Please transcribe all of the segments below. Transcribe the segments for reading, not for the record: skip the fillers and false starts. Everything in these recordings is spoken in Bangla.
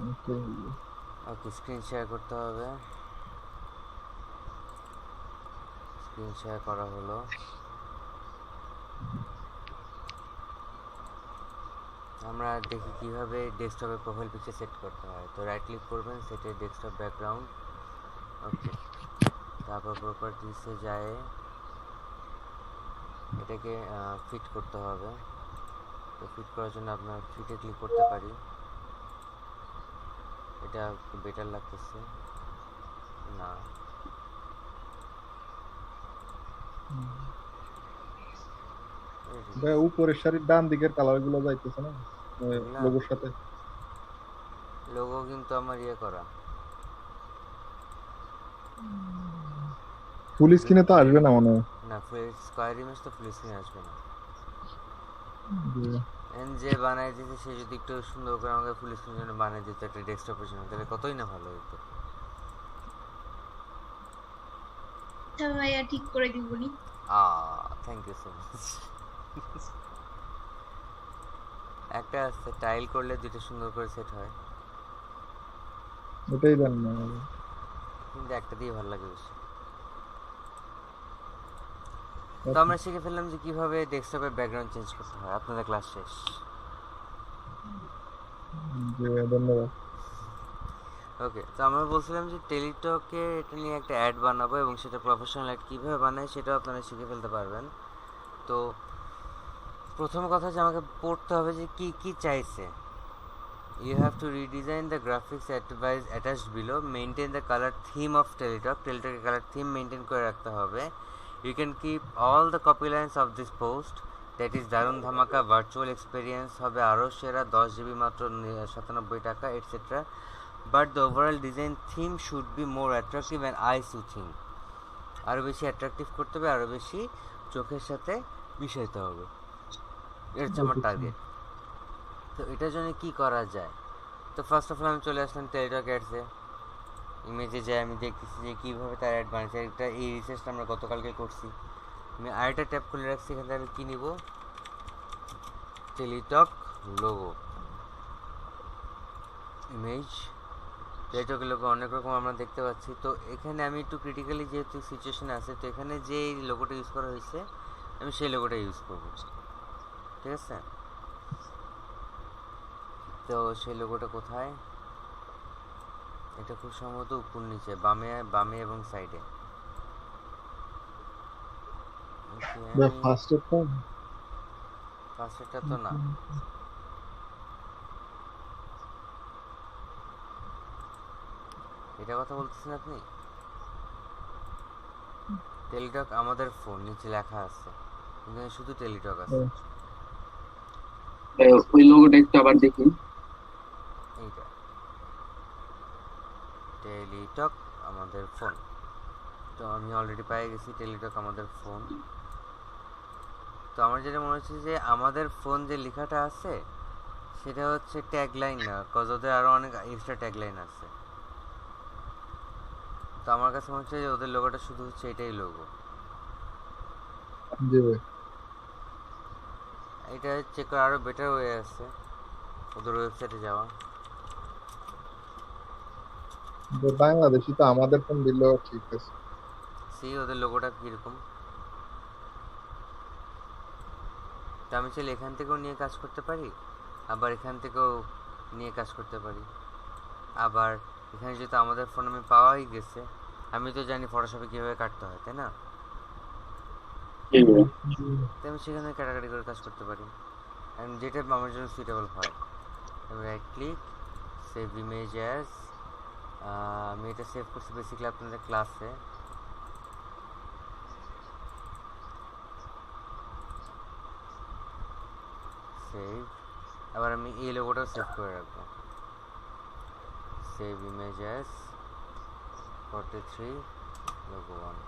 ওকে। ওকে, স্ক্রিন শেয়ার করতে হবে। স্ক্রিন শেয়ার করা হলো। আমরা দেখি কিভাবে ডেস্কটপে প্রোফাইল পিকচার সেট করতে হয়। তো রাইট ক্লিক করবেন, সেটে ডেস্কটপ ব্যাকগ্রাউন্ড। ওকে, তারপর প্রপার্টিসে যায়, এটাকে ফিট করতে হবে। তো ফিট করার জন্য আপনার ফিটে ক্লিক করতে পারি। এটা একটু বেটার লাগতেছে না। ভাই উপরের সারির ডান দিকের কালার গুলো যাইতেছে না এগুলা লোগোর সাথে। লোগো কিন্তু আমার ইয়ে করা। ফুল স্ক্রিনে তো আসবে না মনে হয়। না, ফুল স্কোয়ার ইমেজ তো ফুল স্ক্রিন আসবে না। জি। যে বানাই দিয়েছে সে যদি একটু সুন্দর করে আমাকে ফুল স্ক্রিনের জন্য বানিয়ে দিত একটা ডেস্কটপের জন্য, তাহলে কতই না ভালো হতো। আচ্ছা ভাইয়া, ঠিক করে দিবনি। Thank you so much. একটা আছে টাইল করলে দুটো সুন্দর করে সেট হয়, ওটাই দেন না। কিন্তু একটা দিয়ে ভালো লাগে বেশি। তো আমরা শিখে ফেললাম যে কিভাবে ডেস্কটপের ব্যাকগ্রাউন্ড চেঞ্জ করতে হয়। আপনাদের ক্লাস শেষ। জি ভাই, ধন্যবাদ। ওকে, তো আমরা বলছিলাম যে টেলিটকে এটা নিয়ে একটা অ্যাড বানাবো এবং সেটা প্রফেশনাল অ্যাড কীভাবে বানায় সেটাও আপনারা শিখে ফেলতে পারবেন। তো প্রথম কথা যে আমাকে পড়তে হবে যে কি কি চাইছে। You have to redesign the graphics advice attached below. Maintain the color theme of Teletalk. Teletalk color theme maintain করে রাখতে হবে. You can keep all the copy lines of this post. That is দারুন ধামাকা ভার্চুয়াল এক্সপিরিয়েন্স হবে আরও সেরা 10 GB মাত্র 97 টাকা etcetera. But the overall design theme should be more attractive and eye soothing. আরও বেশি অ্যাট্রাকটিভ করতে হবে, আরও বেশি চোখের সাথে মিশাইতে হবে। এটা হচ্ছে আমার টার্গেট। তো এটার জন্য কি করা যায়? তো ফার্স্ট অফ অল আমি চলে আসলাম টেলিটক অ্যাডসে। ইমেজে যাই, আমি দেখতেছি যে কীভাবে তার অ্যাড বানিয়েছে। এটা এই রিসার্চটা আমরা গতকালকে করছি। আমি আরেকটা ট্যাব খুলে রাখছি, এখান থেকে আমি কী নিব, টেলিটক লোগো ইমেজ। টেলিটকের লোগো অনেক রকম আমরা দেখতে পাচ্ছি। তো এখানে আমি একটু ক্রিটিক্যালি যেহেতু সিচুয়েশানে আছে, তো এখানে যে লোগোটা ইউজ করা হয়েছে আমি সেই লোগোটা ইউজ করব, ঠিক আছে? তো সেই লোগোটা কোথায়? এটা খুব সম্ভবত উপর নিচে, বামে বামে এবং সাইডে। ওকে, ভাই আমি ফার্স্ট এডটা ফার্স্টেরটা তো না, এটা কথা বলতেছেন আপনি? টেলিটক আমাদের ফোন নিচে লেখা আছে, এখানে শুধু টেলিটক আছে। ওই লোগোটা একটু আবার দেখি। এইটা টেলিটক আমাদের ফোন। তো আমি অলরেডি পেয়ে গেছি টেলিটক আমাদের ফোন। তো আমার যেটা মনে হচ্ছে যে আমাদের ফোন যে লেখাটা আছে সেটা হচ্ছে ট্যাগলাইন না, কজ ওদের আরও অনেক এক্সট্রা ট্যাগলাইন আছে। তো আমার কাছে মনে হচ্ছে যে ওদের লোগোটা শুধু হচ্ছে এটাই লোগো। জি ভাই। এটা চেক করার আরও বেটার ওয়ে আছে, ওদের ওয়েবসাইটে যাওয়া। যে বাংলাদেশি তো আমাদের ফোন দিলেও ঠিক আছে। সি ওদের লোগোটা কীরকম। তো আমি চাইলে এখান থেকেও নিয়ে কাজ করতে পারি, আবার এখান থেকেও নিয়ে কাজ করতে পারি। আবার এখানে যেহেতু আমাদের ফোন আমি পাওয়াই গেছে, আমি তো জানি ফটোশপে কীভাবে কাটতে হয়, তাই না? জি ভাই। তো আমি সেখানে কাটাকাটি করে কাজ করতে পারি, and যেটা আমার জন্য সুইটেবল হয়। আমি right click, save image as. আমি এটা সেভ করছি বেসিক্যালি আপনাদের ক্লাসে। সেভ। আবার আমি এই লোগোটাও সেভ করে রাখবো, সেভ ইমেজ অ্যাজ 43 লোগো 1।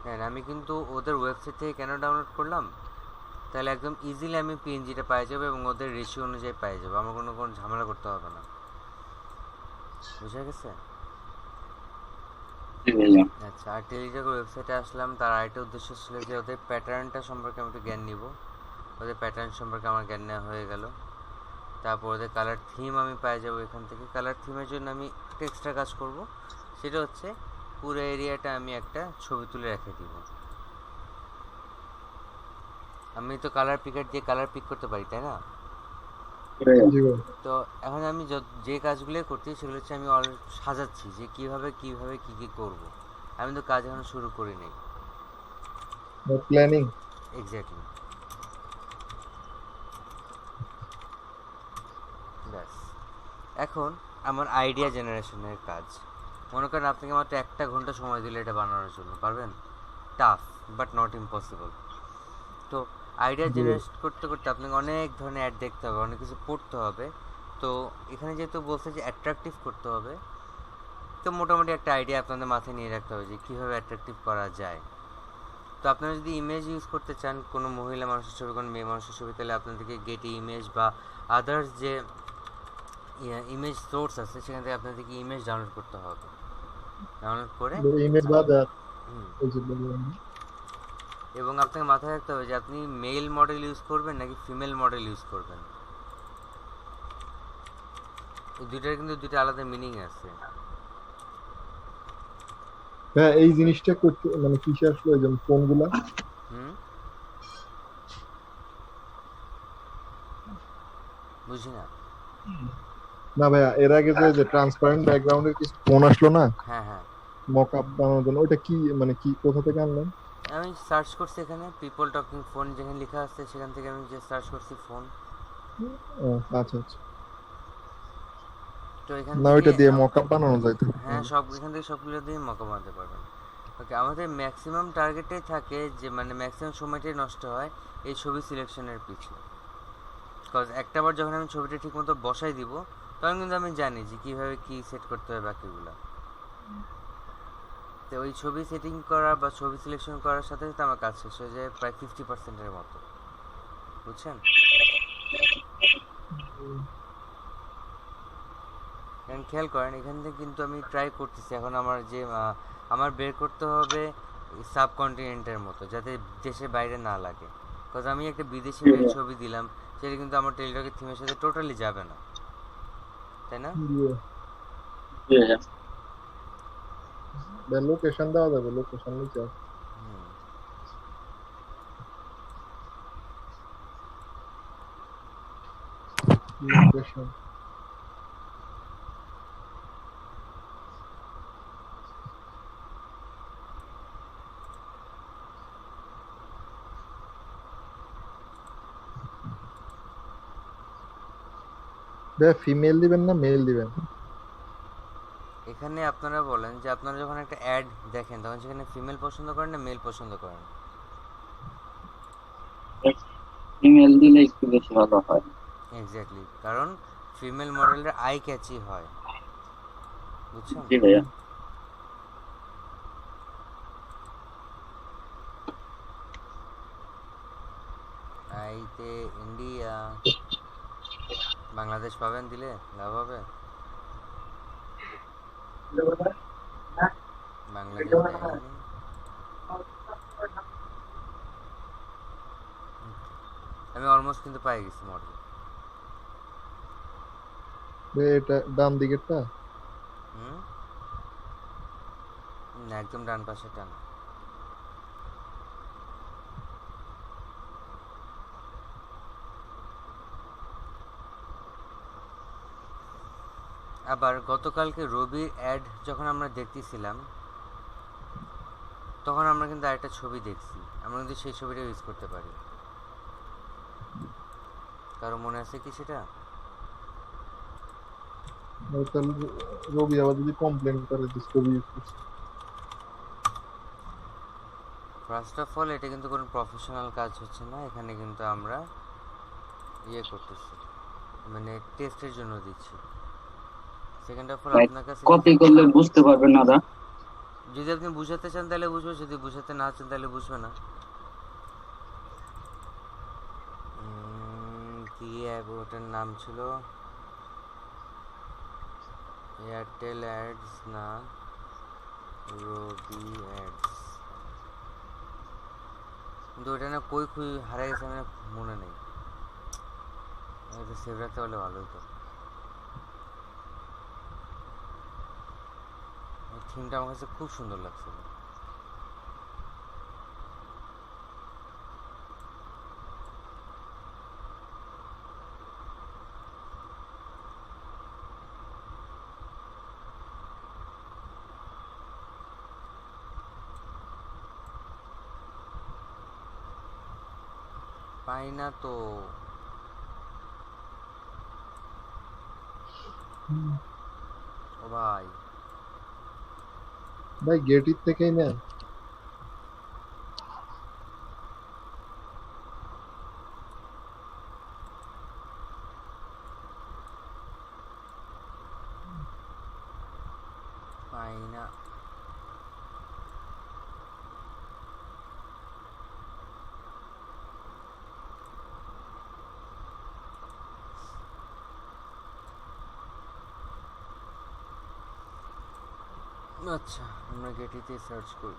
হ্যাঁ, আমি কিন্তু ওদের ওয়েবসাইট থেকে কেন ডাউনলোড করলাম, তাহলে একদম ইজিলি আমি পিএনজিটা পাই যাবো এবং ওদের রেশিও অনুযায়ী পাই যাবো, আমার কোনো ঝামেলা করতে হবে না। বুঝা গেছে? জি ভাইয়া। আচ্ছা, আর টেলিটকের ওয়েবসাইটে আসলাম, তার আরেকটা উদ্দেশ্য ছিল যে ওদের প্যাটার্নটা সম্পর্কে আমি একটু জ্ঞান নিব। ওদের প্যাটার্ন সম্পর্কে আমার জ্ঞান নেওয়া হয়ে গেল। তারপর ওদের কালার থিম আমি পেয়ে যাবো এখান থেকে। কালার থিমের জন্য আমি একটা এক্সট্রা কাজ করব, সেটা হচ্ছে পুরো এরিয়াটা আমি একটা ছবি তুলে রেখে দিব। আমি তো কালার পিকার দিয়ে কালার পিক করতে পারি, তাই না? জি ভাই। তো এখন আমি যে কাজগুলো করছি সেগুলো হচ্ছে আমি সাজাচ্ছি যে কিভাবে কিভাবে কি কি করব। আমি তো কাজ এখন শুরু করি নাই। প্ল্যানিং। এক্স্যাক্টলি। ব্যাস, এখন আমার আইডিয়া জেনারেশনের কাজ। মনে করেন আপনাকে মাত্র 1 ঘন্টা সময় দিলে এটা বানানোর জন্য, পারবেন? Tough but not impossible. তো আইডিয়া জি ভাই। জেনারেট করতে করতে আপনাকে অনেক ধরনের অ্যাড দেখতে হবে, অনেক কিছু পড়তে হবে। তো এখানে যেহেতু বলছে যে অ্যাট্রাকটিভ করতে হবে, তো মোটামুটি একটা আইডিয়া আপনাদের মাথায় নিয়ে রাখতে হবে যে কীভাবে অ্যাট্রাকটিভ করা যায়। তো আপনারা যদি ইমেজ ইউজ করতে চান, কোনো মহিলা মানুষের ছবি, কোনো মেয়ে মানুষের ছবি, তাহলে আপনাদেরকে গেটি ইমেজ বা আদার্স যে ইমেজ সোর্স আছে সেখান থেকে আপনাদেরকে ইমেজ ডাউনলোড করতে হবে। ডাউনলোড করে ইমেজ বাজার হুম, এই যে বললাম। এবং আপনাকে মাথায় রাখতে হবে যে আপনি মেল মডেল ইউজ করবেন নাকি ফিমেল মডেল ইউজ করবেন। এই দুইটার কিন্তু দুইটা আলাদা মিনিং আছে। হ্যাঁ, এই জিনিসটা করতে মানে কিসে আসলো, এই যে ফোনগুলা। হুম, বুঝি না। না ভাইয়া, এর আগে যে ট্রান্সপারেন্ট ব্যাকগ্রাউন্ডের কিছু ফোন আসলো না হ্যাঁ হ্যাঁ, মক আপ বানানোর জন্য, ওইটা কি মানে কি কোথা থেকে আনলেন? আমি সার্চ করছি এখানে পিপল টকিং ফোন যেখানে লেখা আছে সেখান থেকে আমি যে সার্চ করছি ফোন। ও আচ্ছা আচ্ছা। তো এখান না, থেকে ওইটা দিয়ে মক আপ বানানো যায় তো। হ্যাঁ, সব এখান থেকে সবগুলো দিয়ে মকা বানাতে পারবেন। ওকে, আমাদের ম্যাক্সিমাম টার্গেটেই থাকে যে মানে ম্যাক্সিমাম সময়টাই নষ্ট হয় এই ছবি সিলেকশনের পিছু। বিকজ একটাবার যখন আমি ছবিটা ঠিকমতো বসাই দিব, তখন কিন্তু আমি জানি যে কীভাবে কী সেট করতে হয় বাকিগুলো। তো ওই ছবি সেটিং করা বা ছবি সিলেকশন করার সাথে সাথে আমার কাজ শেষ হয়ে যায় প্রায় 50%-এর মতো, বুঝছেন? এখন খেয়াল করেন, এখান থেকে কিন্তু আমি ট্রাই করতেছি এখন আমার যে আমার বের করতে হবে সাবকন্টিনেন্টের মতো, যাতে দেশের বাইরে না লাগে। বিকজ আমি একটা বিদেশি মেয়ের ছবি দিলাম, সেটা কিন্তু আমার টেলিটকের থিমের সাথে টোটালি যাবে না, তাই না? লোকেশন দেওয়া যাবে, লোকেশন নিচে আছে। হুম। লোকেশন ভাইয়া, ফিমেল দিবেন না মেল দিবেন? এখানে আপনারা বলেন যে আপনারা যখন একটা অ্যাড দেখেন তখন সেখানে ফিমেল পছন্দ করেন না মেল পছন্দ করেন? ইমেল দিলে একটু বেশি ভালো হয়। এক্স্যাক্টলি, কারণ ফিমেল মডেলের আই ক্যাচি হয়, বুঝছেন? জি ভাইয়া। আইতে ইন্ডিয়া, বাংলাদেশ পাবেন, দিলে লাভ হবে। বাংলাদেশ দেয়নি। আমি অলমোস্ট কিন্তু পাই গেছি মডেল। এটা ডান দিকেরটা। হুম, না, একদম ডান পাশে টান। আবার গতকালকে রবির অ্যাড যখন আমরা দেখতেছিলাম, তখন আমরা কিন্তু আরেকটা ছবি দেখছি, আমরা কিন্তু সেই ছবিটা ইউজ করতে পারি। কারো মনে আছে কি সেটা? তাহলে রবি আবার যদি কমপ্লেন করে যে ছবি use করছে। ফার্স্ট অফ অল এটা কিন্তু কোনো প্রফেশনাল কাজ হচ্ছে না, এখানে কিন্তু আমরা ইয়ে করতেছি, মানে টেস্টের জন্য দিচ্ছি। সেকেন্ড অফ অল আপনার কাছে কপি করলে বুঝতে পারবেন না দা। যদি আপনি বুঝাতে চান তাহলে বুঝবে, যদি বুঝাতে না চান তাহলে বুঝবে না। কি অ্যাপ ওটার নাম ছিল? এয়ারটেল অ্যাডস না, রবি অ্যাডস, কিন্তু ওটা না কই খুই হারাই গেছে, আমার মনে নেই। এটা সেভ রাখতে পারলে ভালোই তো। থিমটা আমার কাছে খুব সুন্দর লাগছে। পাই না তো। ও ভাই, ভাই গেটির থেকেই নেন। পাই না। আচ্ছা, আমরা গেটিতে সার্চ করি।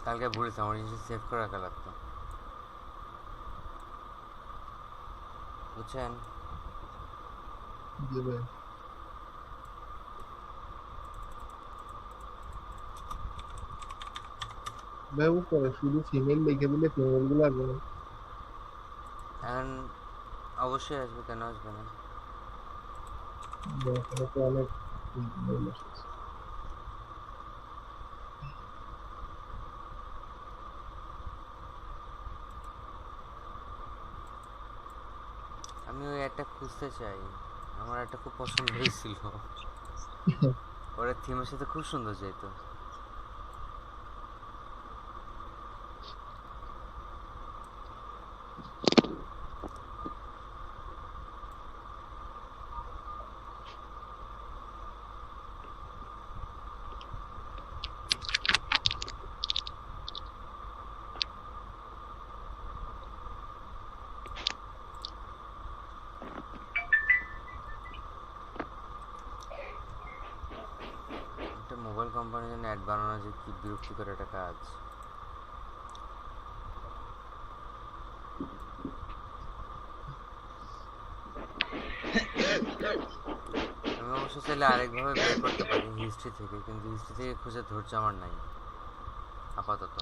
কালকে বলেছি আমার জিনিস সেভ করে রাখা লাগতো, বুঝছেন? জি ভাই। ভাই ও করে শুধু ফিমেল লিখে দিলে ফিমেল গুলো আসবে না? এখন অবশ্যই আসবে, কেন আসবে না? এখানে তো অনেক female এসেছে। আমি ওই একটা খুঁজতে চাই, আমার একটা খুব পছন্দ হয়েছিল, ওরা থিমের সাথে খুব সুন্দর যেত। একটা মোবাইল কোম্পানির জন্য অ্যাড বানানো যে কি বিরক্তিকর একটা কাজ। আমি অবশ্য চাইলে আরেকভাবে বের করতে পারি হিস্ট্রি থেকে, কিন্তু হিস্ট্রি থেকে খুঁজে ধৈর্য আমার নাই আপাতত।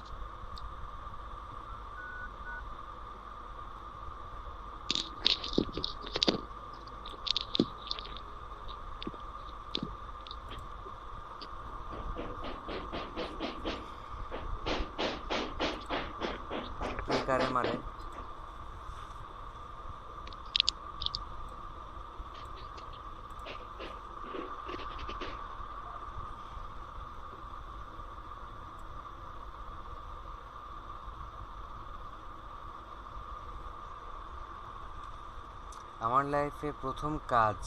তুই কারে মারে? আমার লাইফে প্রথম কাজ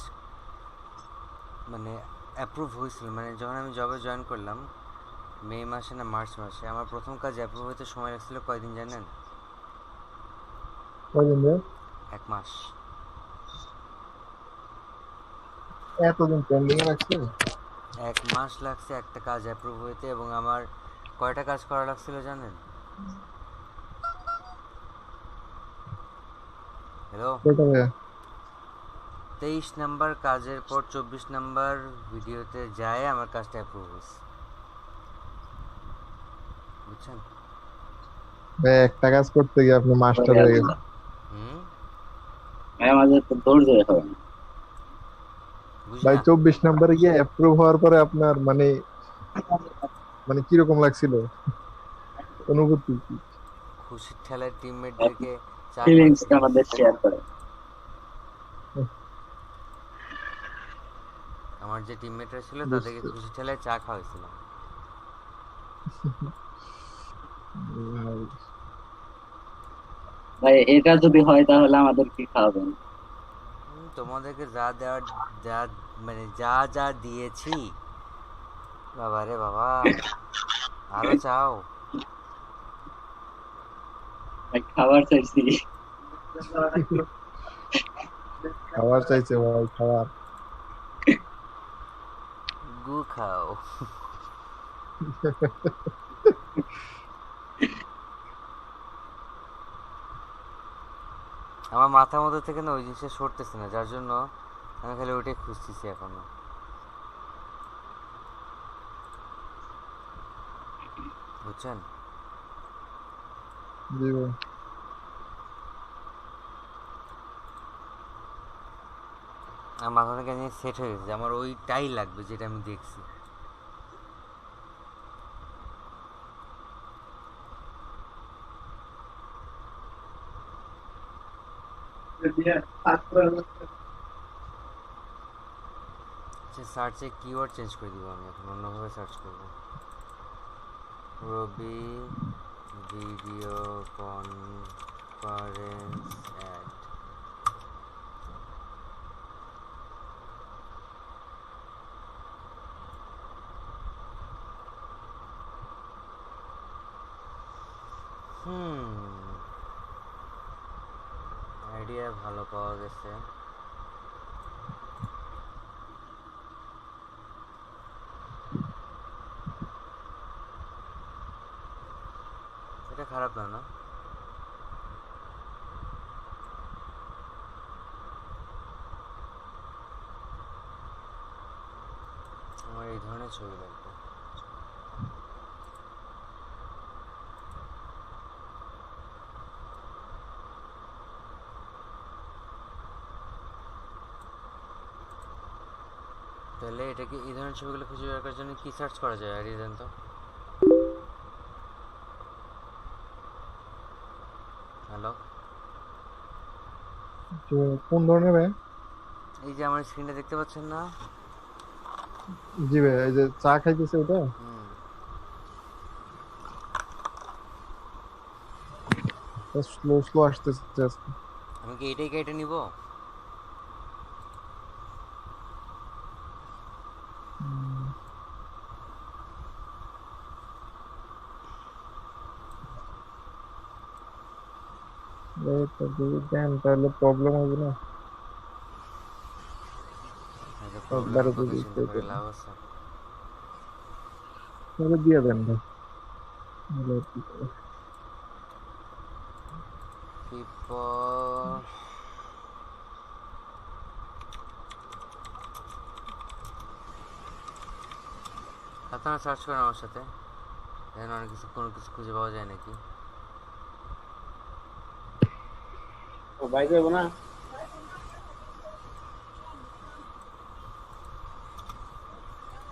মানে অ্যাপ্রুভ হয়েছিল, মানে যখন আমি জবে জয়েন করলাম মে মাসে না মার্চ মাসে, আমার প্রথম কাজ অ্যাপ্রুভ হতে সময় লাগছিল কয়দিন জানেন? কয়দিন ভাই? 1 মাস। এতদিন পেন্ডিং এ রাখছে? 1 মাস লাগছে একটা কাজ অ্যাপ্রুভ হইতে, এবং আমার কয়টা কাজ করা লাগছিল জানেন? হ্যালো, কয়টা ভাইয়া? 23 নাম্বার কাজের পর 24 নাম্বার ভিডিওতে যায় আমার কাজটা অ্যাপ্রুভ হয়েছে, বুঝছেন? ভাই একটা কাজ করতে গিয়ে আপনি মাস্টার হয়ে গেছেন। হুম, আমাদের তো ধৈর্য হয় না। বুঝি ভাই না। 24 নম্বরে গিয়ে অ্যাপ্রুভ হওয়ার পরে আপনার মানে মানে কিরকম লাগছিল, অনুভূতি কি? খুশির ঠেলায় টিমমেটদেরকে চা খাওয়াইছি। ফিলিংসটা আমাদের শেয়ার করে। আমার যে টিমমেটরা ছিল তাদেরকে বুঝতে খুশির ঠেলায় চা খাওয়াইছিলাম। ভাই এটা যদি হয় তাহলে আমাদের কি খাওয়াবেন? তোমাদেরকে যা দেওয়ার, যা মানে যা যা দিয়েছি, বাবা রে বাবা, আরো চাও? খাবার চাইছি। খাবার চাইছে ভাই, খাবার। গু খাও। আমার মাথার মধ্যে থেকে না ওই জিনিসটা সরতেছে না, যার জন্য আমি খালি ওইটাই খুঁজতেছি এখনো। বুঝছেন? জি ভাই। আমার মাথা থেকে জিনিস সেট হয়ে গেছে যে আমার ওইটাই লাগবে যেটা আমি দেখছি। আচ্ছা, সার্চে কিওয়ার্ড চেঞ্জ করে দিব, আমি এখন অন্যভাবে সার্চ করব। রবি ভিডিও কনফারেন্স অ্যাড। আইডিয়া ভালো পাওয়া গেছে। এটা খারাপ না, না? আমার এই ধরনের ছবি লাগবে। তাহলে এটাকে এই ধরনের ছবিগুলো খুঁজে বের করার জন্য কি সার্চ করা যায় আইডিয়া দেন তো। হ্যালো? তো কোন ধরনের ভাই? এই যে আমার স্ক্রিনটা দেখতে পাচ্ছেন না? জি ভাই, এই যে চা খাইতেছে ওটা। হুম। স্লো স্লো আসতেছে আজকে। আমি কি এইটাই কেটে নিব? হুম, এই তো যদি দেন তাহলে প্রবলেম হবে না। হয়তো একবারে প্রবলেমের কথা যদি চিন্তা করে লাভ আছে? তাহলে দিয়ে দেন ভাই। নাহলে আর কি করে। পিপল, আপনারা সার্চ করেন আমার সাথে, দেখেন অনেক কিছু, কোনো কিছু খুঁজে পাওয়া যায় নাকি। ও বাইক যাবো না,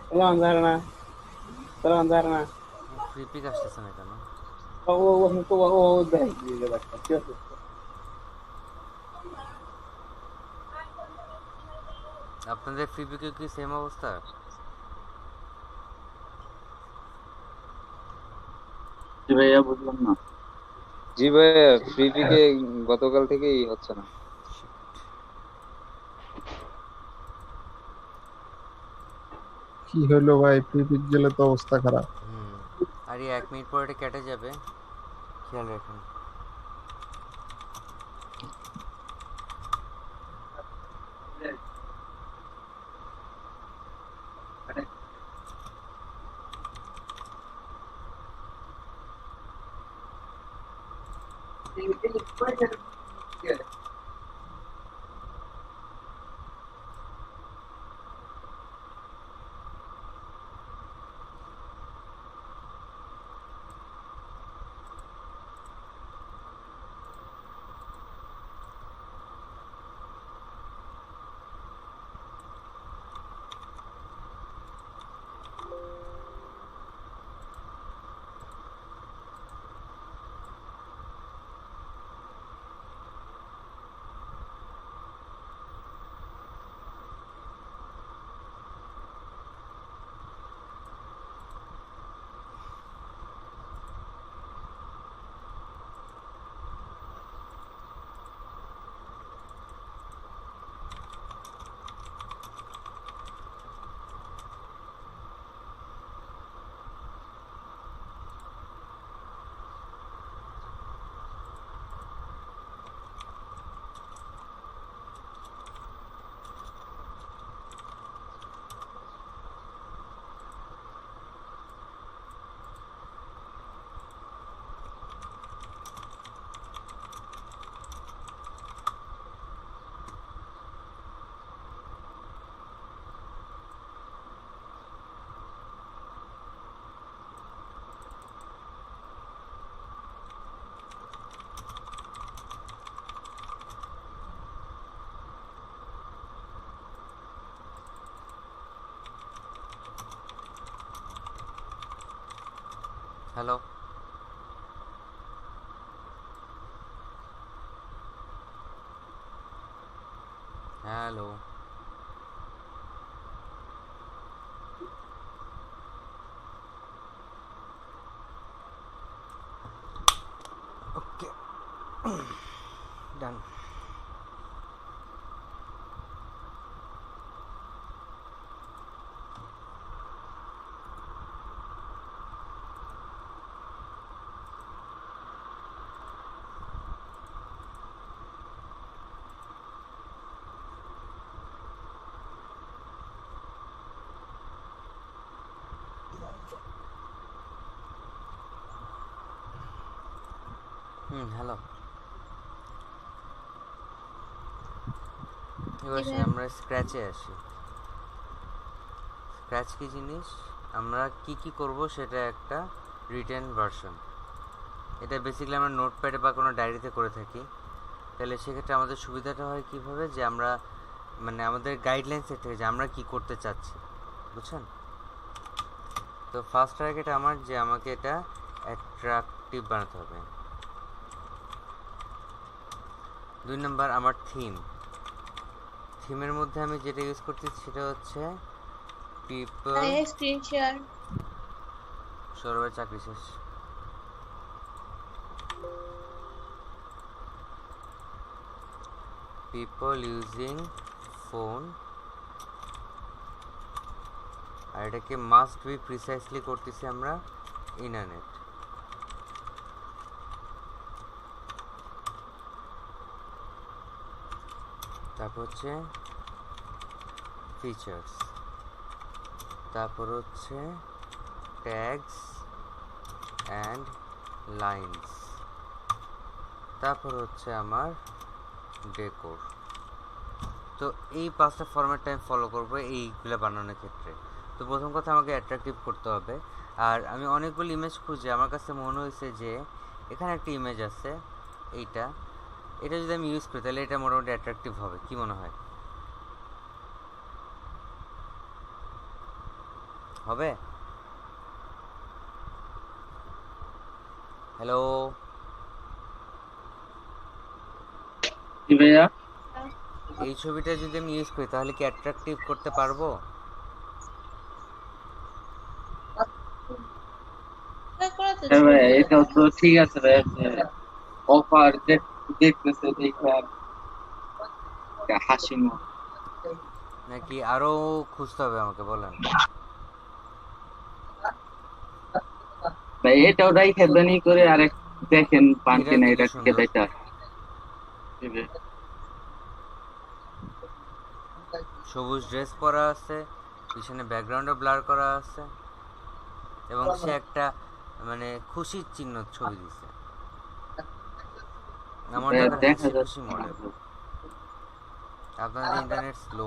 চলো আন্ধার না, চলো আন্ধার না। ফ্রি পিক আসতেছে না কেন? ও ও ও তো ও দেখ দিয়ে বাচ্চা ঠিক আছে। আপনাদের ফ্রি পিকে কি সেম অবস্থা? জি ভাইয়া, বুঝলাম না। জি ভাইয়া, ফ্রি পিকে গতকাল থেকেই হচ্ছে না। কি হইলো ভাই, প্রিপিক গেলে তো অবস্থা খারাপ। হুম। আর এই 1 মিনিট পর এটা কেটে যাবে, খেয়াল রাখুন। Hello, hello. Okay, done. Hello. এবার জি আসেন ভাইয়া। আমরা স্ক্র্যাচে আসি। স্ক্র্যাচ কি জিনিস, আমরা কি কি করব সেটা একটা রিটেন ভার্সন। এটা বেসিক্যালি আমরা নোটপ্যাডে বা কোনো ডায়েরিতে করে থাকি। তাহলে সেক্ষেত্রে আমাদের সুবিধাটা হয় কীভাবে, যে আমরা মানে আমাদের গাইডলাইন সেট থেকে যে আমরা কি করতে চাচ্ছি, বুঝছেন? তো ফার্স্ট টার্গেট আমার যে আমাকে এটা অ্যাট্রাকটিভ বানাতে হবে। 2 নাম্বার আমার থিমের মধ্যে আমি যেটা ইউজ করতেছি সেটা হচ্ছে পিপল। ভাইয়া স্ক্রিন শেয়ার। সৌরভের চাকরি শেষ। পিপল ইউজিং ফোন, আর এটাকে মাস্ট বি প্রিসাইসলি করতেছি আমরা ইন্টারনেট। তারপর হচ্ছে ফিচার্স, তারপর হচ্ছে ট্যাগস অ্যান্ড লাইনস, তারপর হচ্ছে আমার ডেকোর। তো এই 5টা ফরম্যাটটা আমি ফলো করবো এইগুলো বানানোর ক্ষেত্রে। তো প্রথম কথা আমাকে অ্যাট্রাকটিভ করতে হবে। আর আমি অনেকগুলো ইমেজ খুঁজে আমার কাছে মনে হয়েছে যে এখানে একটা ইমেজ আছে, এইটা, এটা যদি আমি ইউজ করি তাহলে এটা মোটামুটি অ্যাট্রাকটিভ হবে। কি মনে হয়, হবে? হ্যালো, জি ভাইয়া। এই ছবিটা যদি আমি ইউজ করি তাহলে কি অ্যাট্রাকটিভ করতে পারবো? করা তো হ্যাঁ যায়। ভাইয়া, এটাও তো ঠিক আছে ভাইয়া, অফার দেখতেছে দেখে হাসি মুখ। নাকি আরো খুঁজতে হবে আমাকে, বলেন? ভাই এটাও রাইখা দানি করে আরেক দেখেন পান এটা কিনা, কিন্তু এটা থেকে সুন্দর। এটা সবুজ ড্রেস পরা আছে, পিছনে ব্যাকগ্রাউন্ডে ব্লার করা আছে, এবং সে একটা মানে খুশির চিহ্ন ছবি দিছে। আমার ভাইয়া দরকার দেখা হাসি যাচ্ছে খুশি মডেল। আপনাদের ইন্টারনেট স্লো।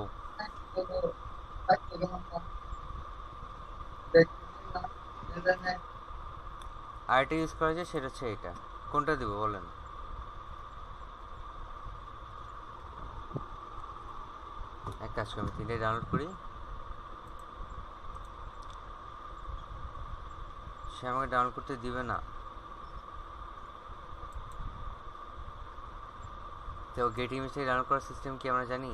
আরেকটা ইউজ করা যায়, সেটা হচ্ছে এটা। কোনটা দিব বলেন? এক কাজ করি, আমি 3টাই ডাউনলোড করি। সে আমাকে ডাউনলোড করতে দিবে না। তো গেট ইমেজ থেকে ডাউনলোড করার সিস্টেম কি আমরা জানি?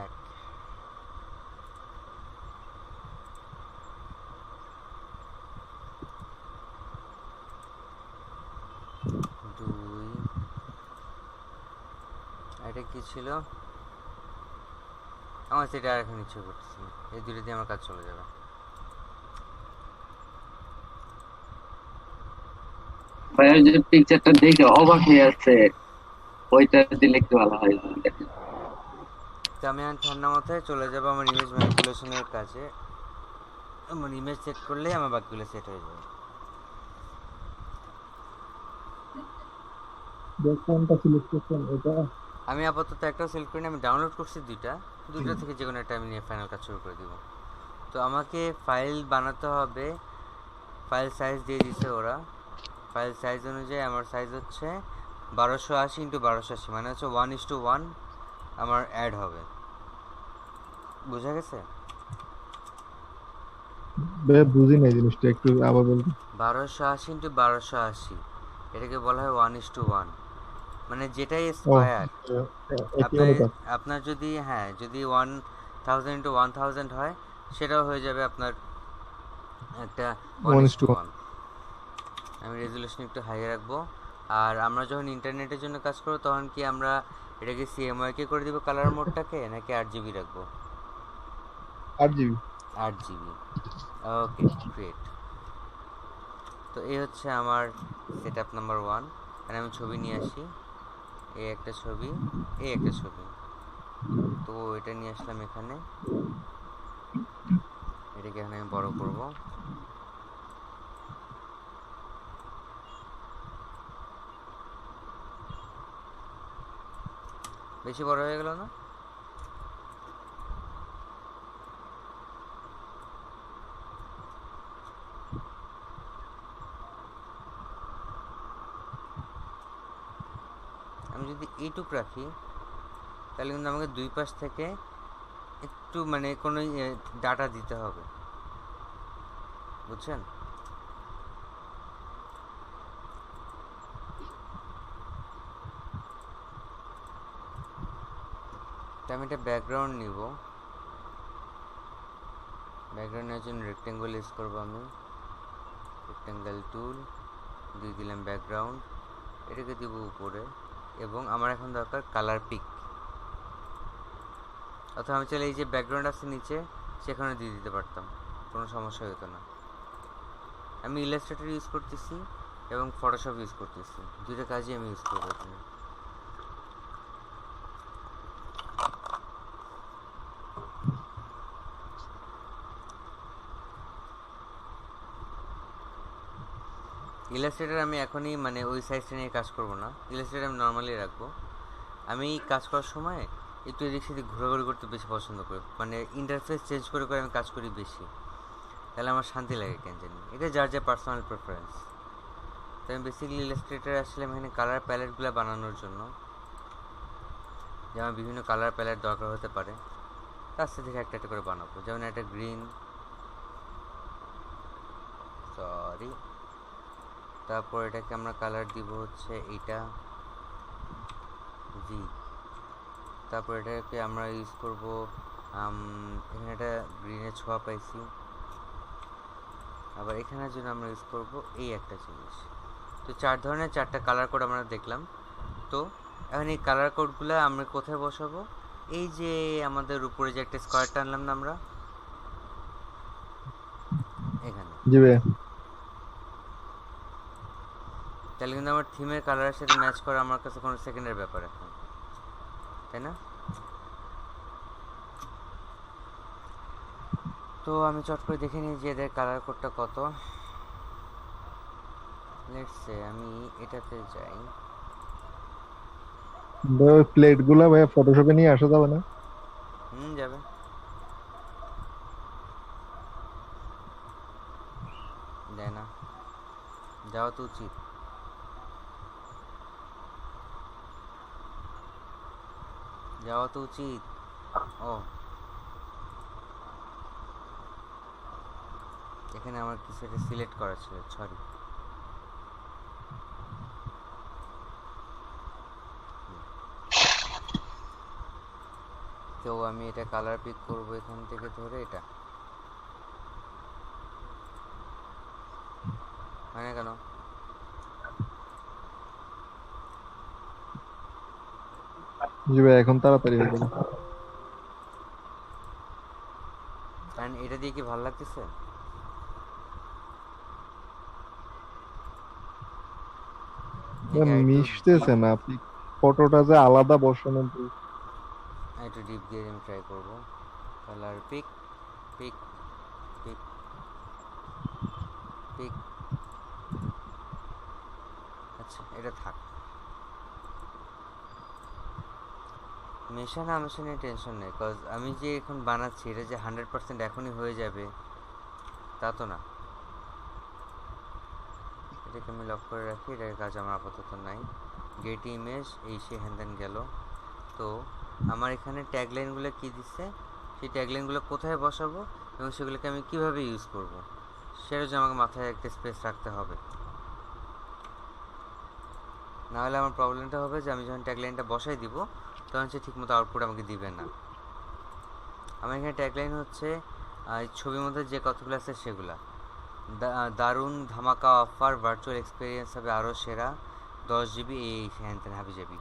এক, দুই, এটা কি ছিল? আমার সেটা আর এখন ইচ্ছে করতেছি না। এই দুটো দিয়ে আমার কাজ চলে যাবে। ভাইয়া যে পিকচারটা দেখে অবাক হয়ে আছে, ওইটা দিলে একটু ভালো হয়। তো আমি এখন ঠান্ডা মাথায় চলে যাবো আমার ইমেজ ম্যানিপুলেশনের কাজে। আমার ইমেজ সেট করলেই আমার বাকিগুলো সেট হয়ে যাবে। কোনটা সিলেক্ট করছেন এটা? আমি আপাতত একটাও সিলেক্ট করিনি, আমি ডাউনলোড করছি দুইটা থেকে যে কোনো একটা আমি নিয়ে ফাইনাল কাজ শুরু করে দিব। তো তো আমাকে ফাইল বানাতে হবে, ফাইল সাইজ দিয়ে দিছে ওরা। ফাইল সাইজ অনুযায়ী আমার সাইজ হচ্ছে 1280 ইন্টু 1280, মানে হচ্ছে 1:1 আমার অ্যাড হবে। বুঝা গেছে? ভাইয়া বুঝি নাই জিনিসটা, একটু আবার বলতে। 1280 ইন্টু 1280 এটাকে বলা হয় 1:1, মানে যেটাই ও স্কোয়ার। একই আপনার অনুপাত। আপনার যদি যদি 1000 ইন্টু 1000 হয়, সেটাও হয়ে যাবে আপনার একটা 1:1। 1:1। আমি রেজুলেশন একটু হাই রাখবো। আর আমরা যখন ইন্টারনেটের জন্য কাজ করবো, তখন কি আমরা এটাকে সিএমওয়াইকে করে দিব কালার মোডটাকে, নাকি 8 GB রাখবো? 8 GB। 8 GB। ওকে, গ্রেট। তো এই হচ্ছে আমার সেট আপ নাম্বার 1। আর আমি ছবি নিয়ে আসি, এই একটা ছবি, এই একটা ছবি। তো এটা নিয়ে আসলাম এখানে, এটাকে এখানে আমি বড় করব। বেশি বড় হয়ে গেল না? আমি যদি এইটুক রাখি, তাহলে কিন্তু আমাকে দুই পাশ থেকে একটু মানে কোনো ডাটা দিতে হবে, বুঝছেন? তো আমি একটা ব্যাকগ্রাউন্ড নিব। ব্যাকগ্রাউন্ড নেওয়ার জন্য রেক্টেঙ্গল ইউজ করবো আমি। রেক্টেঙ্গল টুল দিয়ে দিলাম ব্যাকগ্রাউন্ড, এটাকে দিব উপরে। এবং আমার এখন দরকার কালার পিক, অথবা আমি চাইলে এই যে ব্যাকগ্রাউন্ড আছে নিচে, সেখানে দিয়ে দিতে পারতাম, কোনো সমস্যা হতো না। আমি ইলাস্ট্রেটর ইউজ করতেছি এবং ফটোশপ ইউজ করতেছি, দুইটা কাজই আমি ইউজ করবো এখানে। ইলাস্ট্রেটর আমি এখনই মানে ওই সাইজটা নিয়ে কাজ করব না, ইলাস্ট্রেটর আমি নর্মালি রাখবো। আমি কাজ করার সময় একটু এদিক সেদিক ঘোরাঘুরি করতে বেশি পছন্দ করি, মানে ইন্টারফেস চেঞ্জ করে করে আমি কাজ করি বেশি, তাহলে আমার শান্তি লাগে কেন জানি। এটা যার যার পার্সোনাল প্রেফারেন্স। তো আমি বেসিক্যালি ইলাস্ট্রেটর আসলাম এখানে কালার প্যালেটগুলো বানানোর জন্য, যেমন বিভিন্ন কালার প্যালেট দরকার হতে পারে, রাস্তা থেকে একটা একটা করে বানাবো। যেমন একটা গ্রিন, সরি, তারপর এটাকে আমরা কালার দিব হচ্ছে এইটা জি। তারপর এটাকে আমরা ইউজ করব, এখানে একটা গ্রিনের ছোঁয়া পাইছি, আবার এখানের জন্য আমরা ইউজ করব এই একটা জিনিস। তো 4 ধরনের 4টা কালার কোড আমরা দেখলাম। তো এখন এই কালার কোডগুলো আমরা কোথায় বসাবো? এই যে আমাদের উপরে যে একটা স্কোয়ার টানলাম না আমরা, এখানে। জি ভাইয়া। তাহলে কিন্তু আমার থিমের কালারের সাথে ম্যাচ করা আমার কাছে কোনো সেকেন্ডের ব্যাপার এখন, তাই না? তো আমি চট করে দেখে নিই যে এদের কালার কোডটা কত। লেটস সে আমি এটাতে যাই। ওই প্লেট গুলা ভাইয়া ফটোশপে নিয়ে আসা যাবে না? যাবে। দেয় না, যাওয়া তো উচিত। যাওয়া তো উচিত। ও, এখানে আমার কিছু একটা সিলেক্ট করা ছিল, সরি। তো আমি এটা কালার পিক করব এখান থেকে ধরে, এটা হয় না কেন? জি ভাই, এখন তাড়াতাড়ি হয়ে যাবে। কারণ এটা দিয়ে কি ভালো লাগতেছে? মিশতেছে না, আপনি ফটোটা যে আলাদা বসানোর একটু ডিপ দিয়ে আমি ট্রাই করব। Colour pick, pick, pick, pick. আচ্ছা, এটা থাক। মেশা নিয়ে টেনশন নেই, কজ আমি যে এখন বানাচ্ছি এটা যে 100% এখনই হয়ে যাবে তা তো না। এটাকে আমি লক করে রাখি, এটার কাজ আমার আপাতত নাই। গেট ইমেজ এই সে হ্যান গেল। তো আমার এখানে ট্যাগলাইনগুলো কি দিচ্ছে, সেই ট্যাগলাইনগুলো কোথায় বসাবো এবং সেগুলোকে আমি কিভাবে ইউজ করব, সেটার জন্য আমাকে মাথায় একটা স্পেস রাখতে হবে। নাহলে আমার প্রবলেমটা হবে যে আমি যখন ট্যাগলাইনটা বসাই দিব তখন সে ঠিকমতো আউটপুট আমাকে দিবে না। আমার এখানে ট্যাগলাইন হচ্ছে এই ছবির মধ্যে যে কথাগুলো আছে সেগুলা, দারুণ ধামাকা অফার, ভার্চুয়াল এক্সপিরিয়েন্স হবে আরও সেরা, 10 GB এই হ্যান ত্যান হাবি যাবি।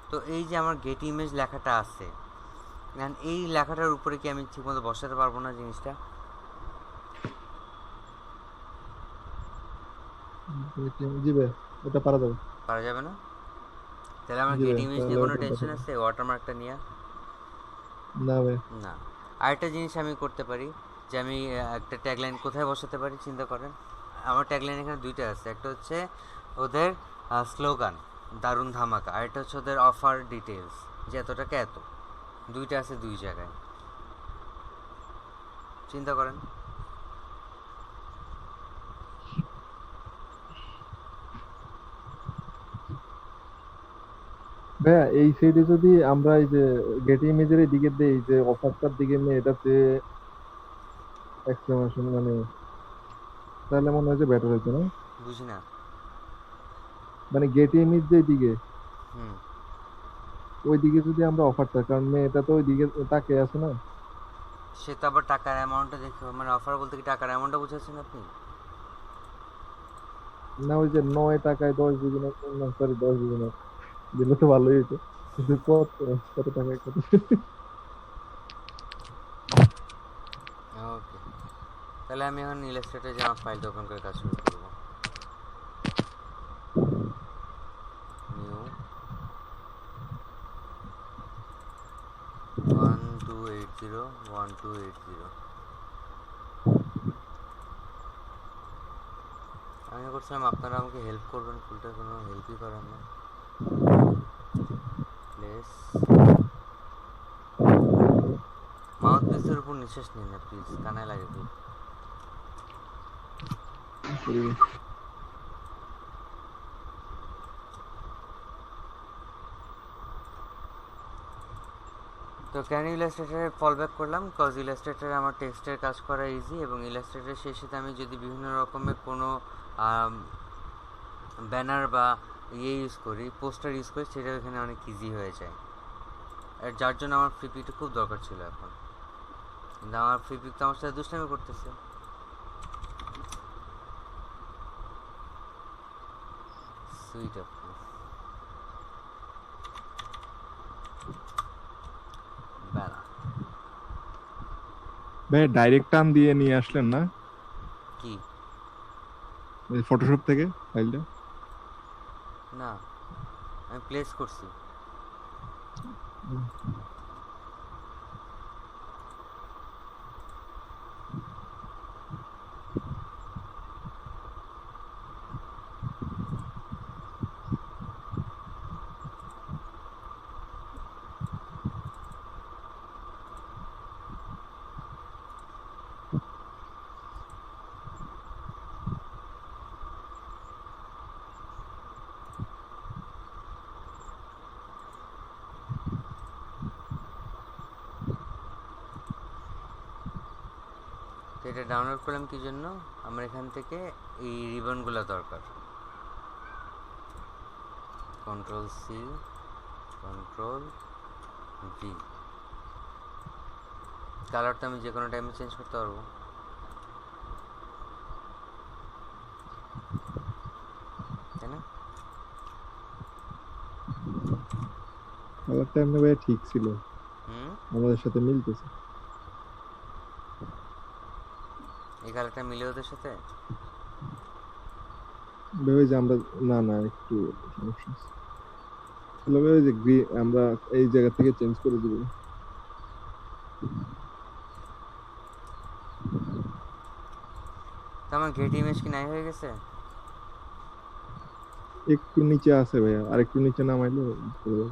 তো এই যে আমার গেট ইমেজ লেখাটা আছে, এই লেখাটার উপরে কি আমি ঠিকমতো বসাতে পারবো না জিনিসটা? জি ভাই, এটা পারা যাবে। পারা যাবে না? তাহলে আমার জি গেট ভাই, ইমেজ তাহলে নিয়ে কোনো ওটা টেনশন পাঠাবো। আছে ওয়াটারমার্কটা নিয়ে? না ভাই, না। আরেকটা জিনিস আমি করতে পারি যে আমি একটা ট্যাগলাইন কোথায় বসাতে পারি চিন্তা করেন। আমার ট্যাগলাইন এখানে দুইটা আছে, একটা হচ্ছে ওদের স্লোগান দারুণ ধামাকা, আরেকটা হচ্ছে ওদের অফার ডিটেলস যে এত টাকা এত, দুইটা আছে দুই জায়গায়। চিন্তা করেন। ভাইয়া এই সাইডে যদি আমরা এই যে গেট ইমেজের দিকে দেই যে অফারটার দিকে নিয়ে এটাতে এক্সক্লেমেশন মানে, তাহলে মনে হয় যে বেটার হতো না? বুঝি না। মানে গেট ইমেজ যে দিকে, হুম। ওই দিকে যদি আমরা অফারটা, কারণ মেয়েটা তো ওই দিকে তাকে আছে না। সে তো আবার টাকার অ্যামাউন্টটা দেখে, মানে অফার বলতে কি টাকার অ্যামাউন্টটা বুঝাচ্ছেন আপনি? না ওই যে 9 টাকায় 10 GB, না সরি 10 GB না, দিলে তো ভালোই হতো, কিন্তু কত কত টাকায় কত। ওকে, তাহলে আমি এখন ইলাস্ট্রেটরে যে আমার ফাইলটা ওপেন করে কাজ শুরু করব। নিউ 1280 আমি করছিলাম আপনারা আমাকে হেল্প করবেন, ফুলটা কোনো হেল্পই করেন না। প্লেস মাউথ পিসের উপর নিঃশ্বাস নিন না প্লিজ, কানায় লাগে খুব। তো কেন ইলাস্ট্রেটরে ফল ব্যাক করলাম, কজ ইলাস্ট্রেটরে আমার টেক্সটের কাজ করা ইজি, এবং ইলাস্ট্রেটরের সেই সাথে আমি যদি বিভিন্ন রকমের কোনো ব্যানার বা ইউজ করি, পোস্টার ইউজ করি, সেটা এখানে অনেক ইজি হয়ে যায়। আর যার জন্য আমার ফ্রি পিকটা খুব দরকার ছিল এখন, কিন্তু আমার ফ্রি পিক তো আমার সাথে দুষ্টামি করতেছে। সুইট অফ বেলা ভাই ডাইরেক্ট টান দিয়ে নিয়ে আসলেন না কি? ফটোশপ থেকে ফাইলটা? না, আমি প্লেস করছি। তো এটা ডাউনলোড করলাম কি জন্য, আমার এখান থেকে এই রিবনগুলো দরকার। Ctrl+C Ctrl+V, কালারটা আমি যে কোনো টাইমে চেঞ্জ করতে পারবো, তাই না? কালারটা এমনি ভাই ঠিক ছিল, হুম, আমাদের সাথে মিলতেছে। এই কালারটা মিলে ওদের সাথে। ভেবে যে আমরা, না না একটু সমস্যা আছে। তাহলে ভাই ওই যে আমরা এই জায়গা থেকে চেঞ্জ করে দিব। তো আমার গেট ইমেজ কি নাই হয়ে গেছে? একটু নিচে আছে ভাইয়া, আর একটু নিচে নামাইলে বুঝতে পারবো।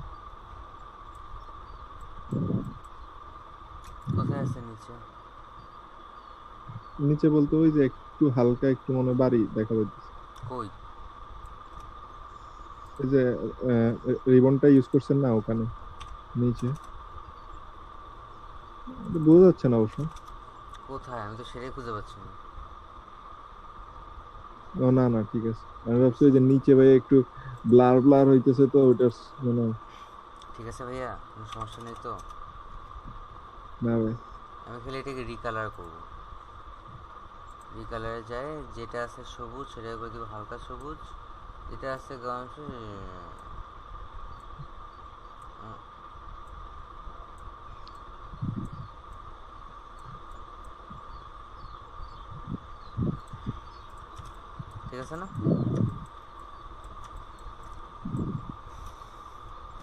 নিচে বলতে ওই যে একটু হালকা একটু মনে হয় বাড়ি দেখা যাচ্ছে। কই? এই যে রিবনটা ইউজ করছেন না ওখানে নিচে, বোঝা যাচ্ছে না অবশ্য। কোথায়? আমি তো সেটাই খুঁজে পাচ্ছি না। ও না না ঠিক আছে, আমি ভাবছি ওই যে নিচে ভাই একটু ব্লার ব্লার হইতেছে তো ওইটার মনে হয়। ঠিক আছে ভাইয়া, কোনো সমস্যা নেই তো? না ভাই, আমি খালি এটাকে রিকালার করবো। রিকালারে যায়, যেটা আছে সবুজ সেটা করে দিব হালকা সবুজ, যেটা আছে গাঢ় ঠিক আছে না?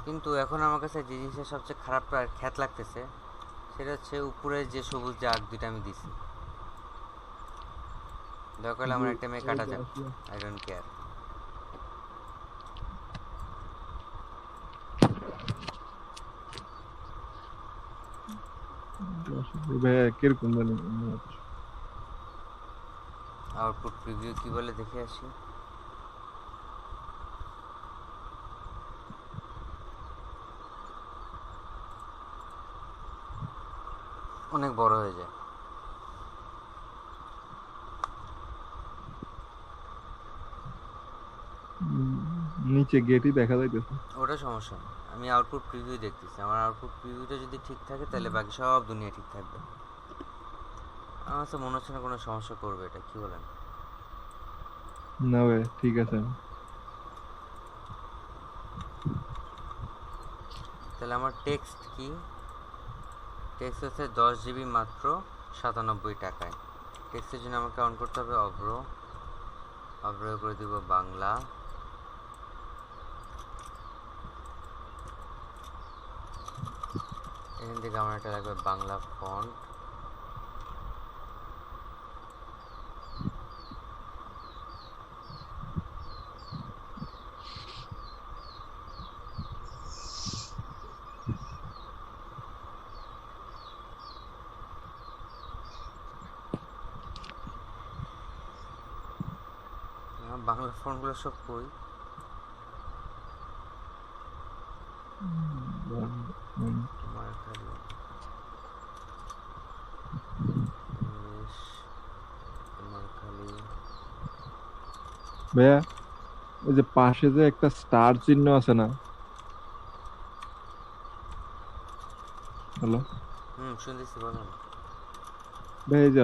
কিন্তু এখন আমার কাছে যে জিনিসটা সবচেয়ে খারাপ আর খ্যাত লাগতেছে সেটা হচ্ছে উপরে যে সবুজ দাগ দুইটা আমি দিছি। দয়া করলে আমার একটা মেয়ে কাটা যাক, আই ডোন্ট কেয়ার। ভাই কিরকম জানি আউটপুট প্রিভিউ কি বলে দেখে আসি। অনেক বড় হয়ে যায়। নিচে গেটই দেখা যাইতেছে। ওটা সমস্যা না, আমি আউটপুট প্রিভিউ দেখতেছি। আমার আউটপুট প্রিভিউটা যদি ঠিক থাকে তাহলে বাকি সব দুনিয়া ঠিক থাকবে। আমার কাছে মনে হচ্ছে না কোনো সমস্যা করবে এটা, কি বলেন? না ভাই ঠিক আছে। তাহলে আমার টেক্সট কি? টেক্সট হচ্ছে 10 GB মাত্র 97 টাকায়। টেক্সটের জন্য আমাকে অন করতে হবে অভ্র। অভ্র করে দিব বাংলা। এখান থেকে আমার এটা লাগবে বাংলা ফন্ট। বাংলা ফন্টগুলো সব কই? আমার খালি ইংলিশ, আমার খালি ভাইয়া ওই যে পাশে যে একটা স্টার চিহ্ন আছে না, হ্যালো শুনতেছি, বলেন। ভাই এই যে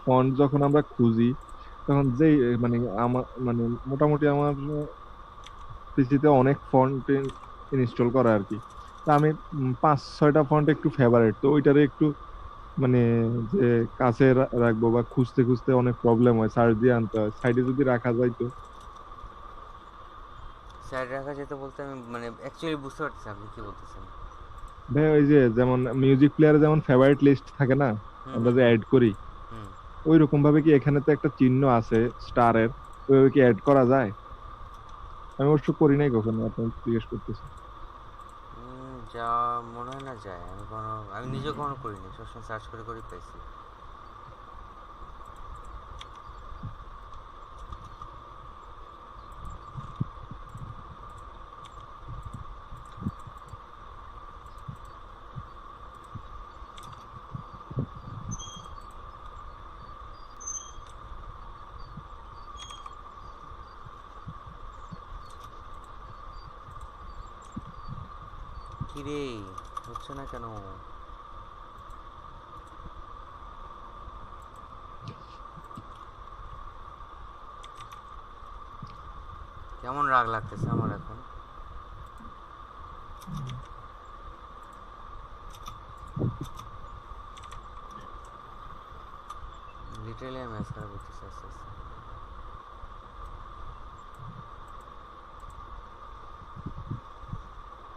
ফন্ট যখন আমরা খুঁজি তখন যেই মানে আমার মানে মোটামুটি আমার পিসিতে অনেক ফন্ট ইনস্টল করা আর কি। তা আমি 5-6টা ফন্ট একটু ফেভারিট, তো ওইটারে একটু মানে যে কাছে রাখবো বা খুঁজতে খুঁজতে অনেক প্রবলেম হয়, সার্চ দিয়ে আনতে হয়, সাইডে যদি রাখা যায় তো। সাইড রাখা যেতে বলতে আমি মানে অ্যাকচুয়ালি বুঝতে পারতেছি আপনি কি বলতেছেন। ভাই ওই যে যেমন মিউজিক প্লেয়ারে যেমন ফেভারিট লিস্ট থাকে না, হুম আমরা হুম যে হুম অ্যাড করি, হুম ওই রকম ভাবে কি এখানে তো একটা চিহ্ন আছে স্টারের, ওইভাবে কি অ্যাড করা যায়? আমি অবশ্য করি নাই কখনো, আপনার জিজ্ঞেস করতেছি। যা মনে হয় না যায়। আমি নিজে কখনো করিনি, সবসময় সার্চ করে করে পাইছি। কিরে, হচ্ছে না কেন? কেমন রাগ লাগতেছে আমার এখন। লিটারালি আমি ম্যাচ খারাপ করতেছি আস্তে আস্তে।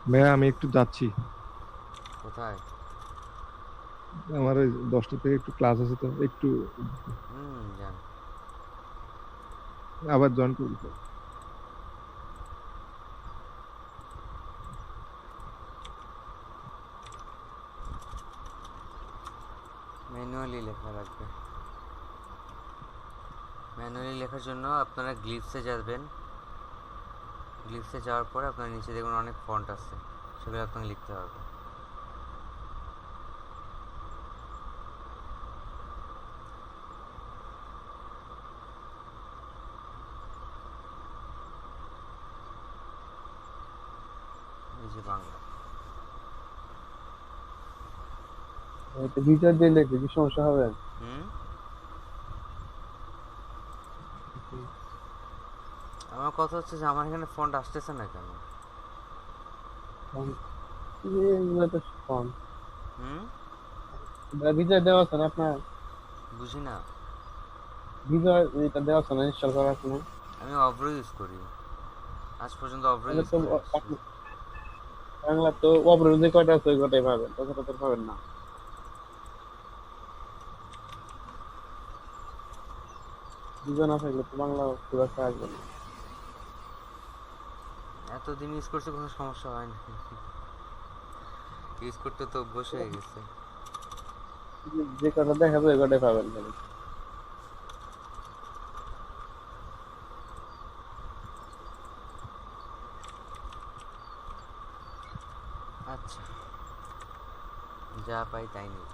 ভাইয়া আমি একটু যাচ্ছি, কোথায়? আমার ওই 10টা থেকে একটু ক্লাস আছে তো একটু জান। আবার জয়েন করবো। ম্যানুয়ালি লেখা লাগবে। ম্যানুয়ালি লেখার জন্য আপনারা গ্লিপসে যাবেন। গ্লিপসে যাওয়ার পরে আপনার নিচে দেখুন অনেক ফন্ট আছে, সেগুলো আপনাকে লিখতে হবে। এই যে বাংলা। এটা ভিতর দিয়ে লিখলে কি সমস্যা হবে? আমার কথা হচ্ছে যে আমার এখানে ফন্ট আসতেছে না কেন? এগুলো তো ফোন হুম, ভিতর দেওয়া আছে না আপনার? বুঝি না। ভিতর এটা দেওয়া আছে না, ইনস্টল করা আছে না? আমি অব্র ইউজ করি, আজ পর্যন্ত অব্র তাহলে ইউজ তো করে আসছি। বাংলা তো অবরোধে কয়টা আছে ওই কটাই পাবেন, তাছাড়া তো পাবেন না। দুজন আছে এগুলো তো বাংলা খুব একটা আসবে না। এতদিন ইউজ করছে, কোনো সমস্যা হয় না, ইউজ করতে তো অভ্যাস হয়ে গেছে। যে কটা দেখাবে ওই কটাই পাবেন খালি। আচ্ছা, যা পাই তাই নেই।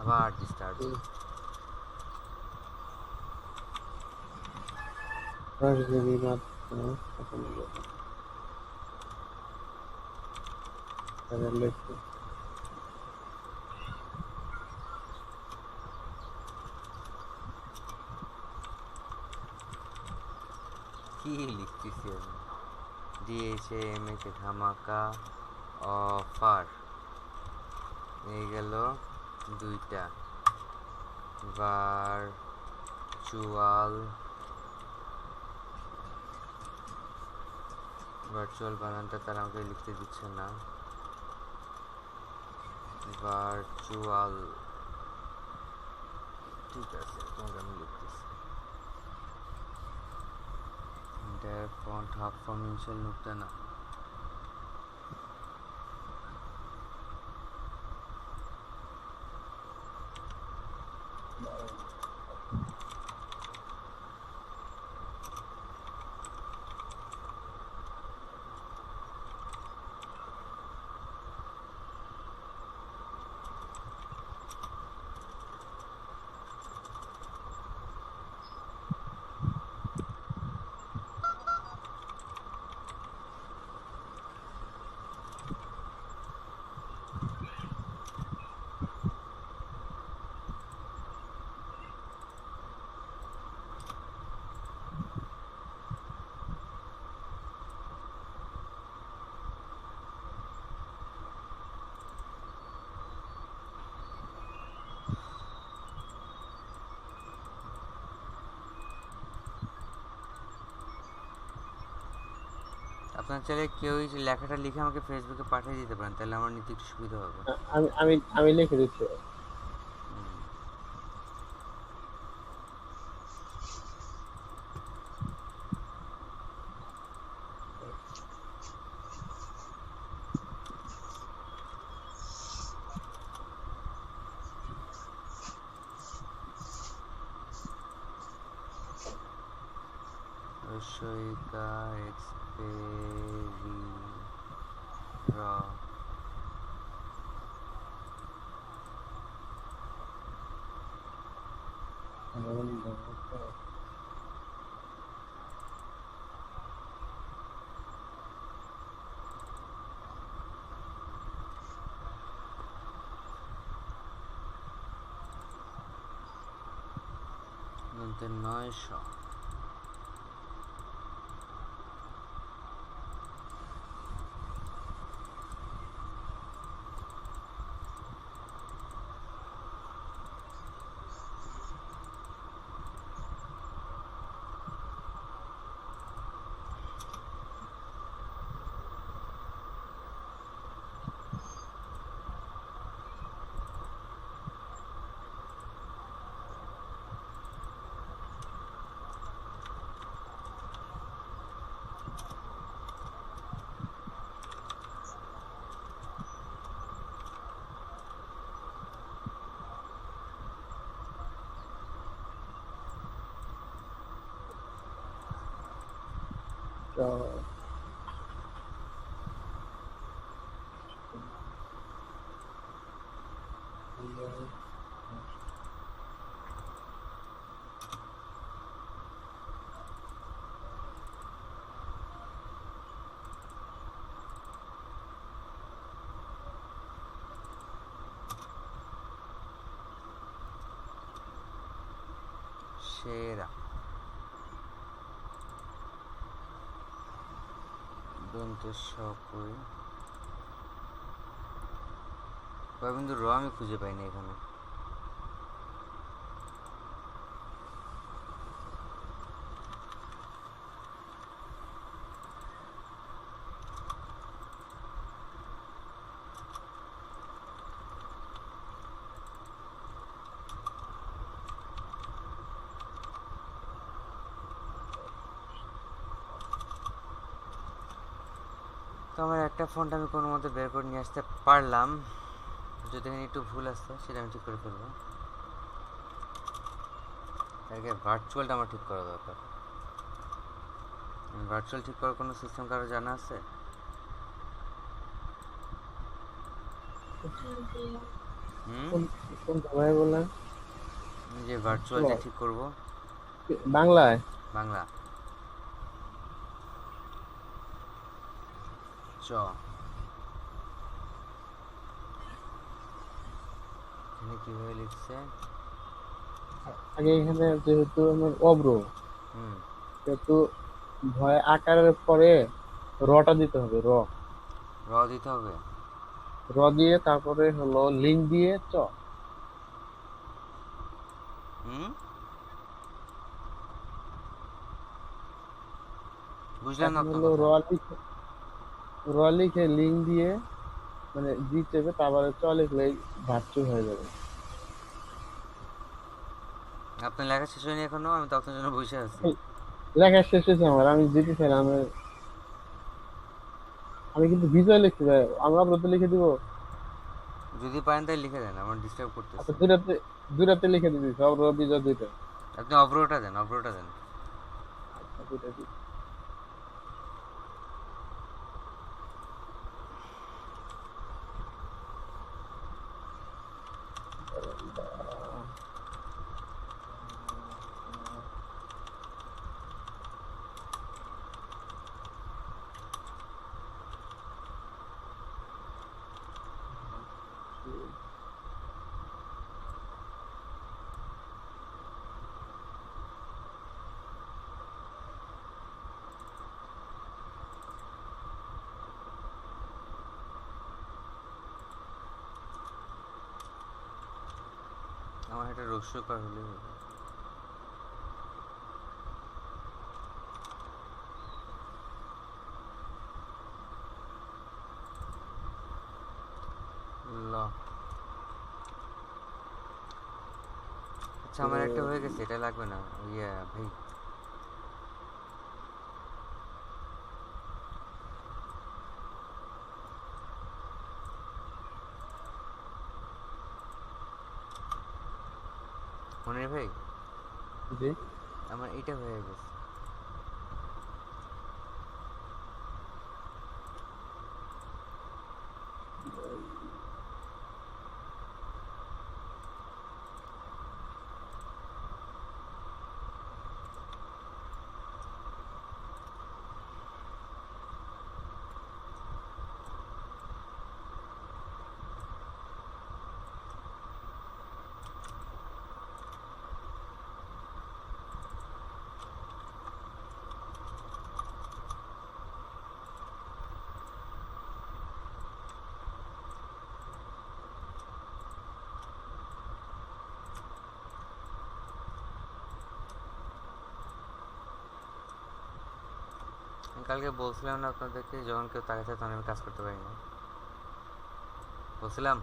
আবার ডিস্টার্ব। রাজধানী মাত্র তাদের লেখছে কি লিখতেছি আমি? DHAMH ধামাকা অফার এই গেল দুইটা। ভার্চুয়াল বানানটা তারা আমাকে লিখতে দিচ্ছে না। ভার্চুয়াল, ঠিক আছে, তোমাকে আমি লিখতেছি। Entire font half from initial নুকতা না। আপনার চাইলে কেউ লেখাটা লিখে আমাকে ফেসবুকে পাঠিয়ে দিতে পারেন, তাহলে আমার নিতে একটু সুবিধা হবে। আমি আমি আমি লিখে দিচ্ছি। রসইকা এক্সপেরি র নন্তে 900। তো সেরা দন্ত সকই কিন্তু র আমি খুঁজে পাইনি এখানে। তো আমার একটা ফন্ট আমি কোনো মতে বের করে নিয়ে আসতে পারলাম, যদি এখানে একটু ভুল আসছে সেটা আমি ঠিক করে ফেলবো। আগে ভার্চুয়ালটা আমার ঠিক করা দরকার। ভার্চুয়াল ঠিক করার কোনো সিস্টেম কারো জানা আছে? হুম, কোনটা ভাই বললেন? যে ভার্চুয়াল যে ঠিক করব বাংলায়? বাংলা চ এখানে কিভাবে লিখছে? আগে এখানে যেহেতু আমার অব্র, হুম, সেহেতু ভয় আকারের পরে রটা দিতে হবে। র র দিতে হবে। র দিয়ে তারপরে হলো লিঙ্ক দিয়ে চ। হুম, বুঝলাম না এখন আপনার হলো কথা। র লিখে লিঙ্ক দিয়ে মানে জি চেপে তারপরে চ লিখলেই ভার্চুয়াল হয়ে যাবে। আপনার লেখা শেষ হয়নি এখনো? আমি তো আপনার জন্য বসে আছি। লেখা শেষ হয়েছে আমার, আমি যেতে চাইলাম। আমি কিন্তু ভিজুয়াল লিখতে চাই, আমরা অব্রতে লিখে দিব। যদি পারেন তাই লিখে দেন, আমার ডিস্টার্ব আচ্ছা, করতেছে। দুইটাতে লিখে দিতেছি, অব্র বিজয় দুইটা। আপনি অব্রটা দেন, অব্রটা দেন। আচ্ছা, দুইটা দিই। আমার এটা রস্যকার হলে হবে। ল আচ্ছা, আমার একটা হয়ে গেছে, এটা লাগবে না। ইয়ে ভাই, মনির ভাই, জি আমার এটা হয়ে গেছে। আমি কালকে বলছিলাম না আপনাদেরকে, যখন কেউ তাকাচ্ছে তখন আমি কাজ করতে পারি না, বলছিলাম।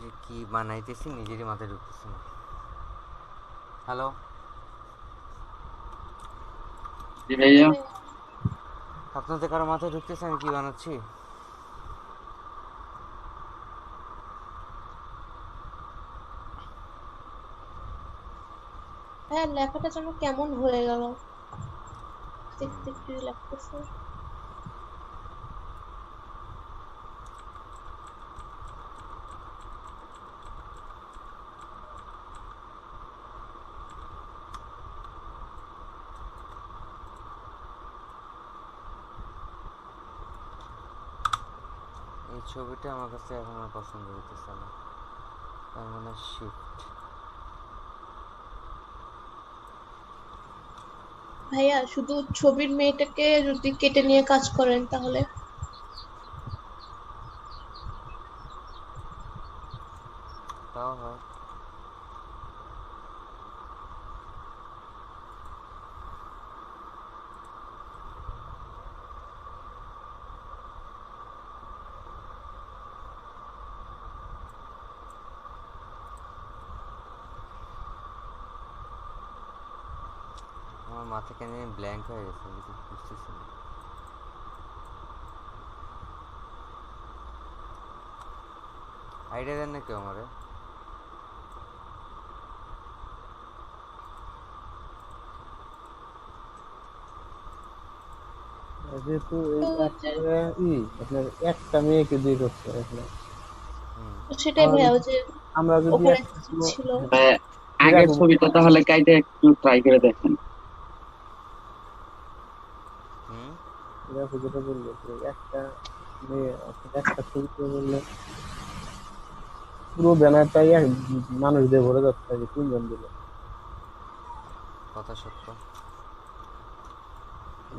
যে কি বানাইতেছি নিজেরই মাথায় ঢুকতেছে না। হ্যালো, জি ভাইয়া। আপনাদের কারো মাথায় ঢুকতেছে আমি কি বানাচ্ছি? হ্যাঁ, লেখাটা যেন কেমন হয়ে গেল, দেখতে একটু লাগতেছে। এই ছবিটা আমার কাছে এখন আর পছন্দ হইতেছে না, তার মানে শিফট। ভাইয়া শুধু ছবির মেয়েটাকে যদি কেটে নিয়ে কাজ করেন তাহলে তাও হয়। আমার মাথা কেন জানি ব্ল্যাঙ্ক হয়ে গেছে, কিছু বুঝতেছি না। আইডিয়া দেন না কেউ আমারে? যেহেতু এই তো একটা আপনার একটা মেয়েকে দিয়ে করছে আসলে। হুম, সেটাই আমরা ভাইয়া, যদি ওই যে আমরা যদি ওখানে একটা কোনো ছিল। ভাইয়া, আগের এরকম ছবিটা তাহলে কাইটা একটু ট্রাই করে দেখেন। হুম, এরকম যেটা বললো যে একটা মেয়ে অর্থাৎ একটা ছবিতে বললে পুরো ব্যানারটাই মানুষ দিয়ে ভরে যাচ্ছে আর কি, তিনজন দিলে কথা সত্য।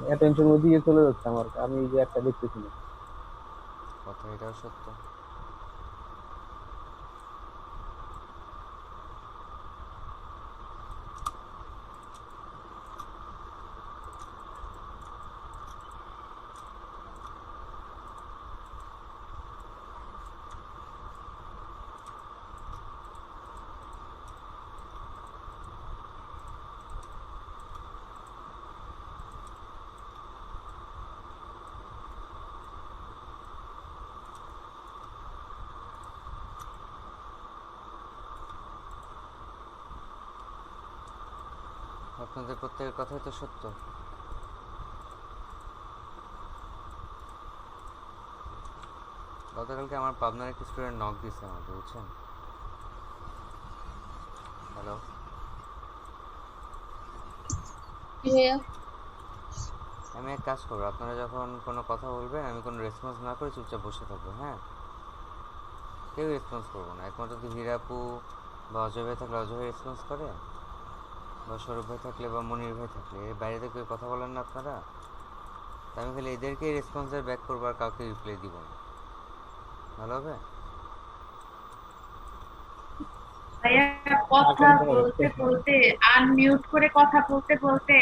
অ্যাটেনশন ওদিকে চলে যাচ্ছে আমার, আমি এই যে একটা দেখতেছি না। কথা এটাও সত্য। আপনাদের প্রত্যেকের কথাই তো সত্য। গতকালকে আমার পাবনার একটা স্টুডেন্ট নক দিছে আমাকে, বুঝছেন? হ্যালো, ভাইয়া আমি এক কাজ করবো, আপনারা যখন কোনো কথা বলবেন আমি কোনো রেসপন্স না করে চুপচাপ বসে থাকবো, হ্যাঁ? কেউ রেসপন্স করবো না, একমাত্র যদি হিরাপু বা অজয় ভাই থাকলে অজয় ভাই রেসপন্স করে, বা সৌরভ ভাই থাকলে বা মনির ভাই থাকলে, এর বাইরে তো কেউ কথা বলেন না আপনারা। তা আমি খালি এদেরকেই রেসপন্সের ব্যাক করবো আর কাউকে রিপ্লাই দিব না, ভালো হবে? ভাইয়া কথা বলতে বলতে আনমিউট করে কথা বলতে বলতে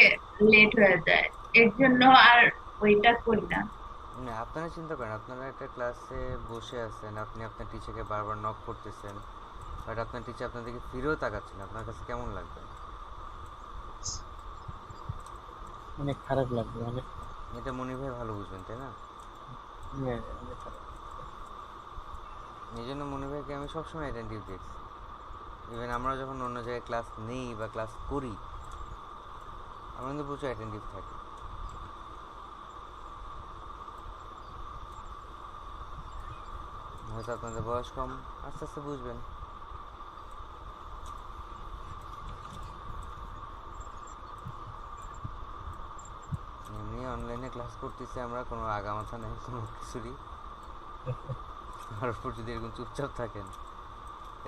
লেট হয়ে যায়, এর জন্য আর ওইটা করি না। না, আপনারা চিন্তা করেন, আপনারা একটা ক্লাসে বসে আছেন, আপনি আপনার টিচারকে বারবার নক করতেছেন, বাট আপনার টিচার আপনাদেরকে ফিরেও তাকাচ্ছেন, আপনার কাছে কেমন লাগবে? অনেক খারাপ লাগবে, অনেক এটা মনির ভাই ভালো বুঝবেন, তাই না? হ্যাঁ, অনেক খারাপ। এই জন্য মনির ভাইকে আমি সবসময় অ্যাটেন্টিভ দেখছি। ইভেন আমরা যখন অন্য জায়গায় ক্লাস নেই বা ক্লাস করি, আমরা কিন্তু প্রচুর অ্যাটেন্টিভ থাকি। হয়তো আপনাদের বয়স কম, আস্তে আস্তে বুঝবেন। এমনি অনলাইনে ক্লাস করতেছি আমরা, কোনো আগামাথা নেই কোনো কিছুরই। আর উপর যদি এরকম চুপচাপ থাকেন,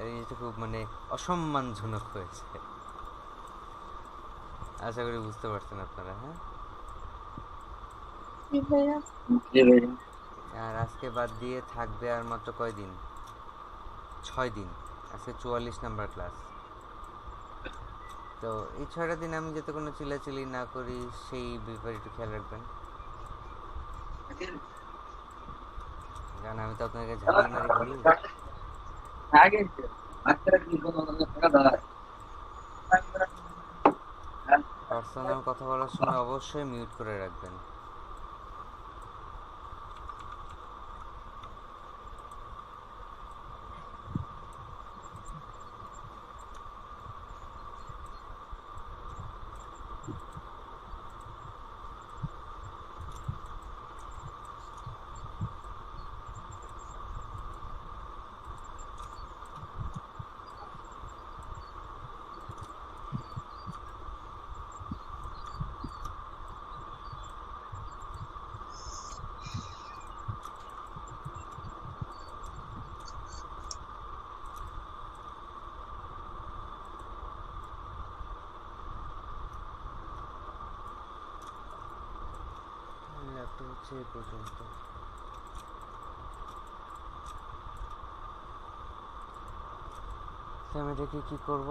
এই জিনিসটা খুব মানে অসম্মানজনক হয়েছে। আশা করি বুঝতে পারছেন আপনারা, হ্যাঁ? ভাইয়া জি ভাইয়া। আর আজকে বাদ দিয়ে থাকবে আর মাত্র কয়দিন? 6 দিন। আজকে 44 নাম্বার ক্লাস। তো এই 6টা দিন আমি যাতে কোনো চিল্লাচিল্লি না করি সেই ব্যাপারে একটু খেয়াল রাখবেন, কারণ আমি তো আপনাকে ঝাড়ি মারি করি। আগে বাচ্চারা কি কোনো টাকা দেয়? পার্সোনাল কথা বলার সময় অবশ্যই মিউট করে রাখবেন। ল্যাপটপ হচ্ছে এই পর্যন্ত। আমি দেখি কি করব।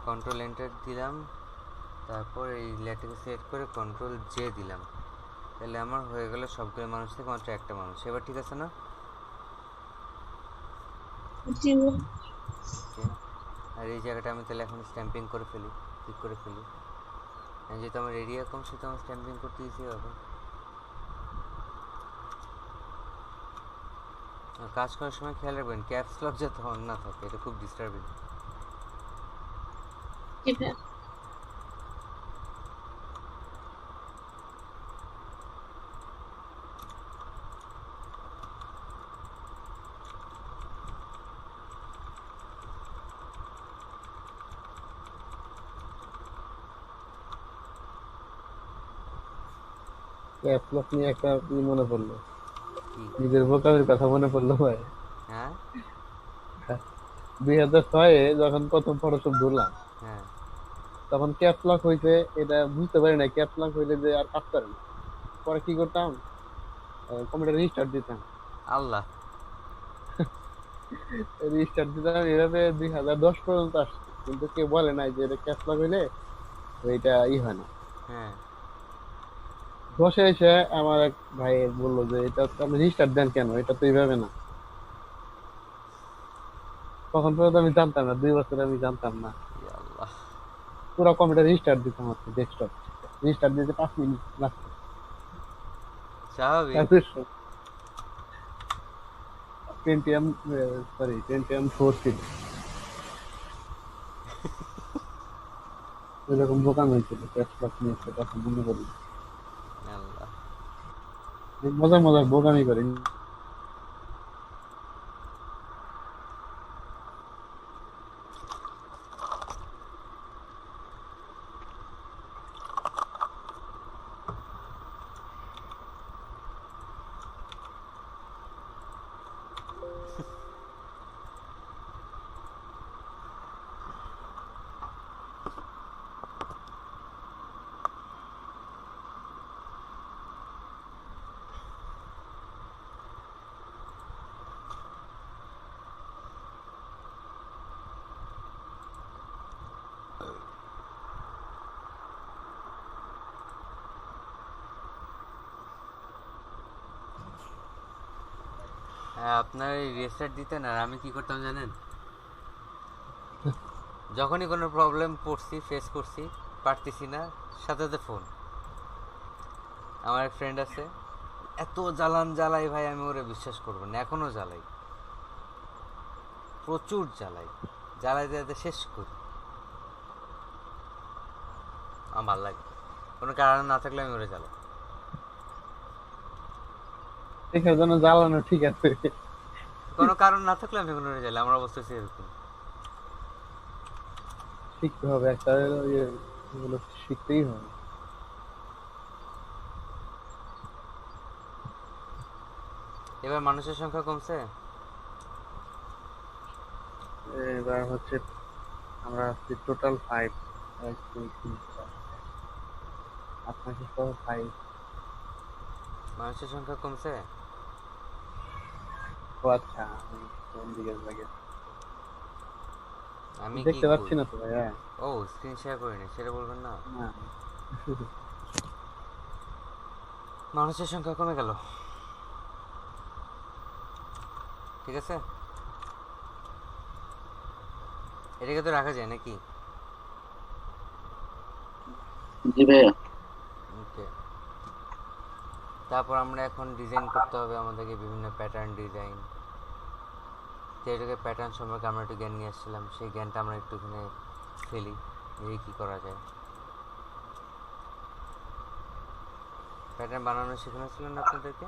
কন্ট্রোল এন্টার দিলাম, তারপর এই লেটারকে সিলেক্ট করে কন্ট্রোল জে দিলাম, তাহলে আমার হয়ে গেল সবগুলো মানুষ থেকে মাত্র একটা মানুষ। এবার ঠিক আছে না? জি ভাই। ওকে, আর এই জায়গাটা আমি তাহলে এখন স্ট্যাম্পিং করে ফেলি, ক্লিক করে ফেলি। যেহেতু আমার এরিয়া কম, সেহেতু আমার স্ট্যাম্পিং করতে ইজি হবে। আর কাজ করার সময় খেয়াল রাখবেন ক্যাপস লক যাতে অন না থাকে, এটা খুব ডিস্টার্বিং। জি ভাই। ক্যাপস লক নিয়ে একটা মনে পড়লো, কি? নিজের বোকামির কথা মনে পড়লো ভাই। হ্যাঁ 2006-এ যখন প্রথম ফটোশপ ধরলাম, হ্যাঁ তখন ক্যাপস লক হয়েছে, এটা বুঝতে পারি না ক্যাপস লক হইলে যে আর কাজ করে না। পরে কি করতাম, কম্পিউটার রিস্টার্ট দিতাম, আল্লাহ। এভাবে 2010 পর্যন্ত আসছে, কিন্তু কেউ বলে নাই যে এটা ক্যাপস লক হইলে এটা হয় না। হ্যাঁ 10-এ এসে আমার এক ভাই বললো যে এটা তো আপনি রিস্টার্ট দেন কেন, এটা তো এইভাবে না। তখন পর্যন্ত আমি জানতাম না, 2 বছর আমি জানতাম না। ইয়া আল্লাহ। পুরো কম্পিউটার রিস্টার্ট দিতাম, হচ্ছে ডেস্কটপ রিস্টার্ট দিতে 5 মিনিট লাগতো। স্বাভাবিক। পেন্টিয়াম, সরি পেন্টিয়াম 4 ছিল, এরকম দোকান হয়েছিল ক্যাশব্যাক নিয়ে, সেটা এখন মনে করি। আল্লাহ। মজার মজার বোকামি করি। হ্যাঁ আপনার এই রেস্টার্ট দিতেন, আর আমি কি করতাম জানেন? যখনই কোনো প্রবলেম পড়ছি, ফেস করছি, পারতেছি না, সাথে সাথে ফোন। আমার এক ফ্রেন্ড আছে, এত জ্বালান জ্বালাই ভাই, আমি ওরে বিশ্বাস করবো না, এখনো জ্বালাই, প্রচুর জ্বালাই, জ্বালাই যাতে শেষ করি। আমার ভালো লাগে, কোনো কারণ না থাকলে আমি ওরে জ্বালাই। এখানে যেন জ্বালানো ঠিক আছে, কোনো কারণ না থাকলে আমি ওরে জ্বালাই, আমার অবস্থা হচ্ছে এরকম। শিখতে হবে একটা, এগুলো শিখতেই হবে। এবার মানুষের সংখ্যা কমছে। এবার হচ্ছে আমরা আছি টোটাল 5, 1 2 3 4, আপনাকে সহ 5। মানুষের সংখ্যা কমছে। ও আচ্ছা, আমি কোন দিকে লাগে আমি কি দেখতে পাচ্ছি করি? না তো ভাইয়া। ও স্ক্রিন শেয়ার করিনি, সেটা বলবেন না। না মানুষের সংখ্যা কমে গেল। ঠিক আছে, এটাকে তো রাখা যায় নাকি? জি ভাইয়া। ওকে, তারপর আমরা এখন ডিজাইন করতে হবে আমাদেরকে বিভিন্ন প্যাটার্ন ডিজাইন। তো এটাকে প্যাটার্ন সম্পর্কে আমরা একটু জ্ঞান নিয়ে আসছিলাম, সেই জ্ঞানটা আমরা একটু এখানে ফেলি, এই কী করা যায়। প্যাটার্ন বানানো শেখানো ছিল না আপনাদেরকে?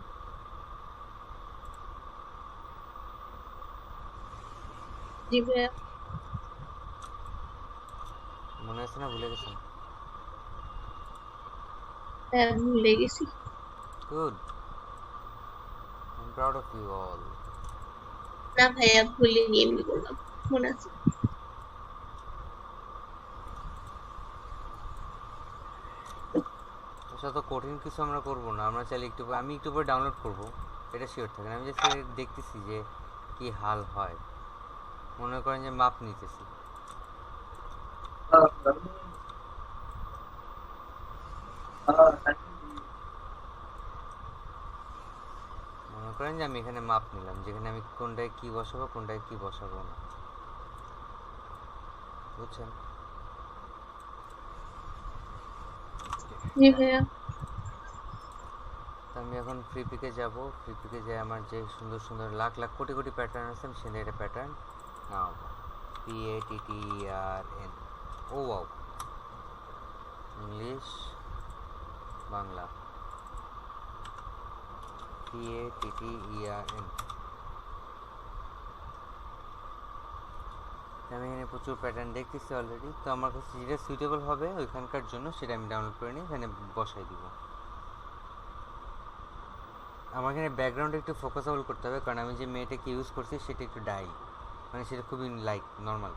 জি ভাইয়া। মনে আছে না ভুলে গেছেন? হ্যাঁ, ভুলে গেছি। Good, I am proud of you all. না ভাইয়া, ভুলিনি, এমনি বললাম, মনে আছে। আসলে তো কঠিন কিছু আমরা করবো না, আমরা চাইলে একটু আমি একটু পরে ডাউনলোড করবো, এটা শিওর থাকেন। আমি জাস্ট দেখতেছি যে কি হাল হয়, মনে করেন যে মাপ নিতেছি। মনে করেন যে আমি এখানে মাপ নিলাম, যেখানে আমি কোনটায় কি বসাবো কোনটায় কি বসাবো না, বুঝছেন? জি ভাইয়া। তো আমি এখন ফ্রি পিকে যাব, ফ্রি পিকে যাই, আমার যে সুন্দর সুন্দর লাখ লাখ কোটি কোটি প্যাটার্ন আছে আমি সেখানে একটা প্যাটার্ন নামাবো, PATTERN। ও ওয়াও, ইংলিশ বাংলা, PATTERN। আমি এখানে প্রচুর প্যাটার্ন দেখতেছি অলরেডি, তো আমার কাছে যেটা সুইটেবল হবে ওইখানকার জন্য সেটা আমি ডাউনলোড করে নিই, এখানে বসাই দিব। আমার এখানে ব্যাকগ্রাউন্ডে একটু ফোকাসেবল করতে হবে, কারণ আমি যে মেয়েটাকে ইউজ করছি সেটা একটু ডাই, মানে সেটা খুবই লাইক নর্মাল।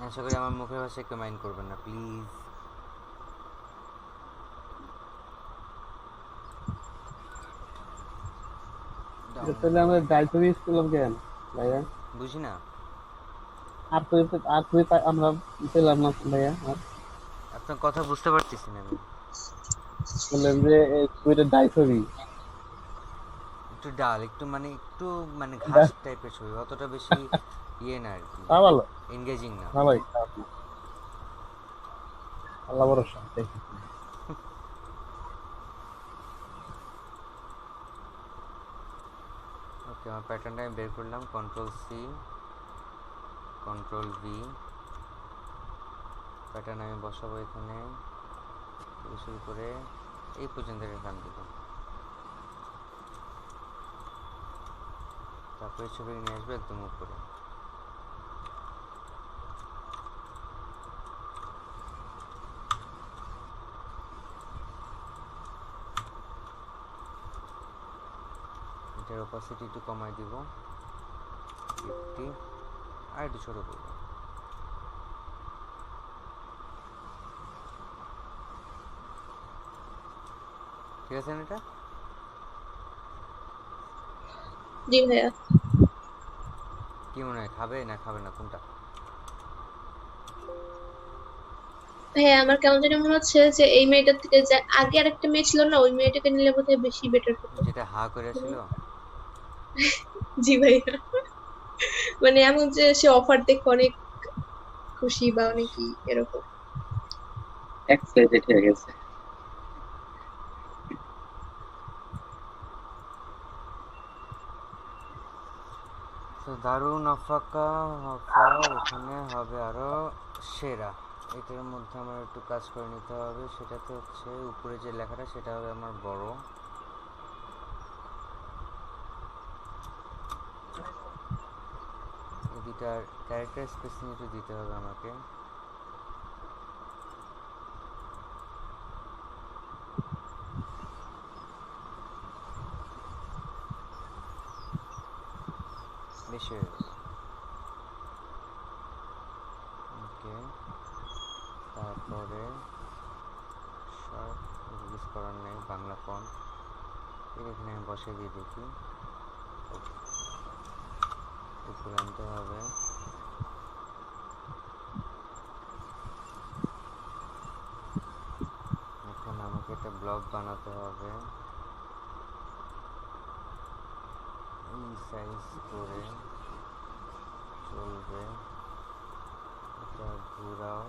আশা করি আমার মুখের ভাষা কেউ মাইন্ড করবেন না প্লিজ। তাহলে আমরা দায়িত্ব দিয়েছিলাম কেন ভাইয়া? বুঝি না, আর তো আমরা পেলাম না ভাইয়া। আর আপনার কথা বুঝতে পারতেছি না আমি। বললেন যে ছবিটা দায়িত্ব দিই। একটু ডাল, একটু মানে ঘাস টাইপের ছবি, অতটা বেশি ইয়ে না আর কি, তা ভালো, এনগেজিং না। ভালোই, আল্লাহ ভরসা দেখি। ওকে, আমার প্যাটার্নটা আমি বের করলাম, Ctrl+C Ctrl+V। প্যাটার্ন আমি বসাবো এখানে, শুরু করে এই পর্যন্ত টান দিব, তারপরে ছবি নিয়ে আসবে একদম উপরে। এটার অপাসিটি একটু কমাই দিব 50, আর একটু ছোট করব। ঠিক আছে না এটা? জি ভাইয়া। কি মনে হয়, খাবে না খাবে না কোনটা? ভাইয়া আমার কেমন জানি মনে হচ্ছে যে এই মেয়েটার থেকে যে আগে আরেকটা মেয়ে ছিল না, ওই মেয়েটাকে নিলে বোধহয় বেশি বেটার হতো। যেটা হা করে ছিল? জি ভাইয়া, মানে এমন যে সে অফার দেখে অনেক খুশি বা অনেকই এরকম। এক্সাইটেড হয়ে গেছে। তো দারুন আফাকা অফার এখানে হবে আরো সেরা। এটার মধ্যে আমার একটু কাজ করে নিতে হবে, সেটাতে হচ্ছে উপরে যে লেখাটা সেটা হবে আমার বড়, এই দুটার ক্যারেক্টার স্পেসিং একটু দিতে হবে আমাকে। বেশি হয়ে গেল। ওকে, তারপরে সব ইউজ করার নেই, বাংলা ফন্ট এখানে আমি বসে দিয়ে দেখি, উপরে আনতে হবে। এখন আমাকে একটা ব্লগ বানাতে হবে, সাইজ করে চলবে, এটা ঘুরাও,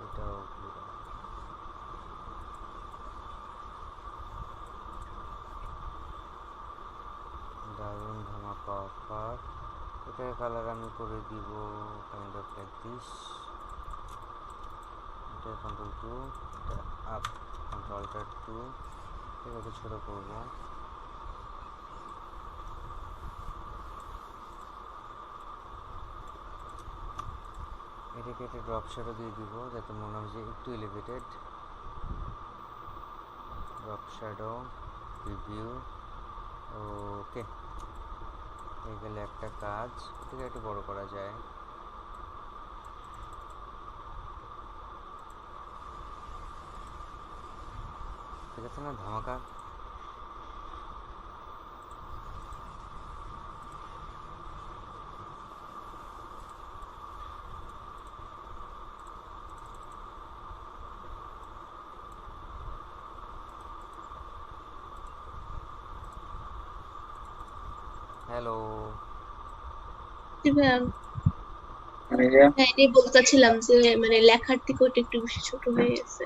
এটাও ঘুরাও। দারুণ ধামাকা অফার। এটার কালার আমি করে দিব কাইন্ড অফ লাইক দিস। এটা কন্ট্রোল 2, এটা আপ, কন্ট্রোল 2, এটাকে ছোট করব। এটাকে একটা ড্রপ শ্যাডো দিয়ে দিব যাতে মনে হয় যে একটু এলিভেটেড। ড্রপ শ্যাডো, প্রিভিউ, ওকে। এই গেলে একটা কাজ, এটাকে একটু বড় করা যায়। ঠিক আছে না ধামাকা? হ্যালো, জি ভাইয়া, ভাইয়া হ্যাঁ এটাই বলতেছিলাম যে মানে লেখার থেকে ওটা একটু বেশি ছোট হয়ে গেছে।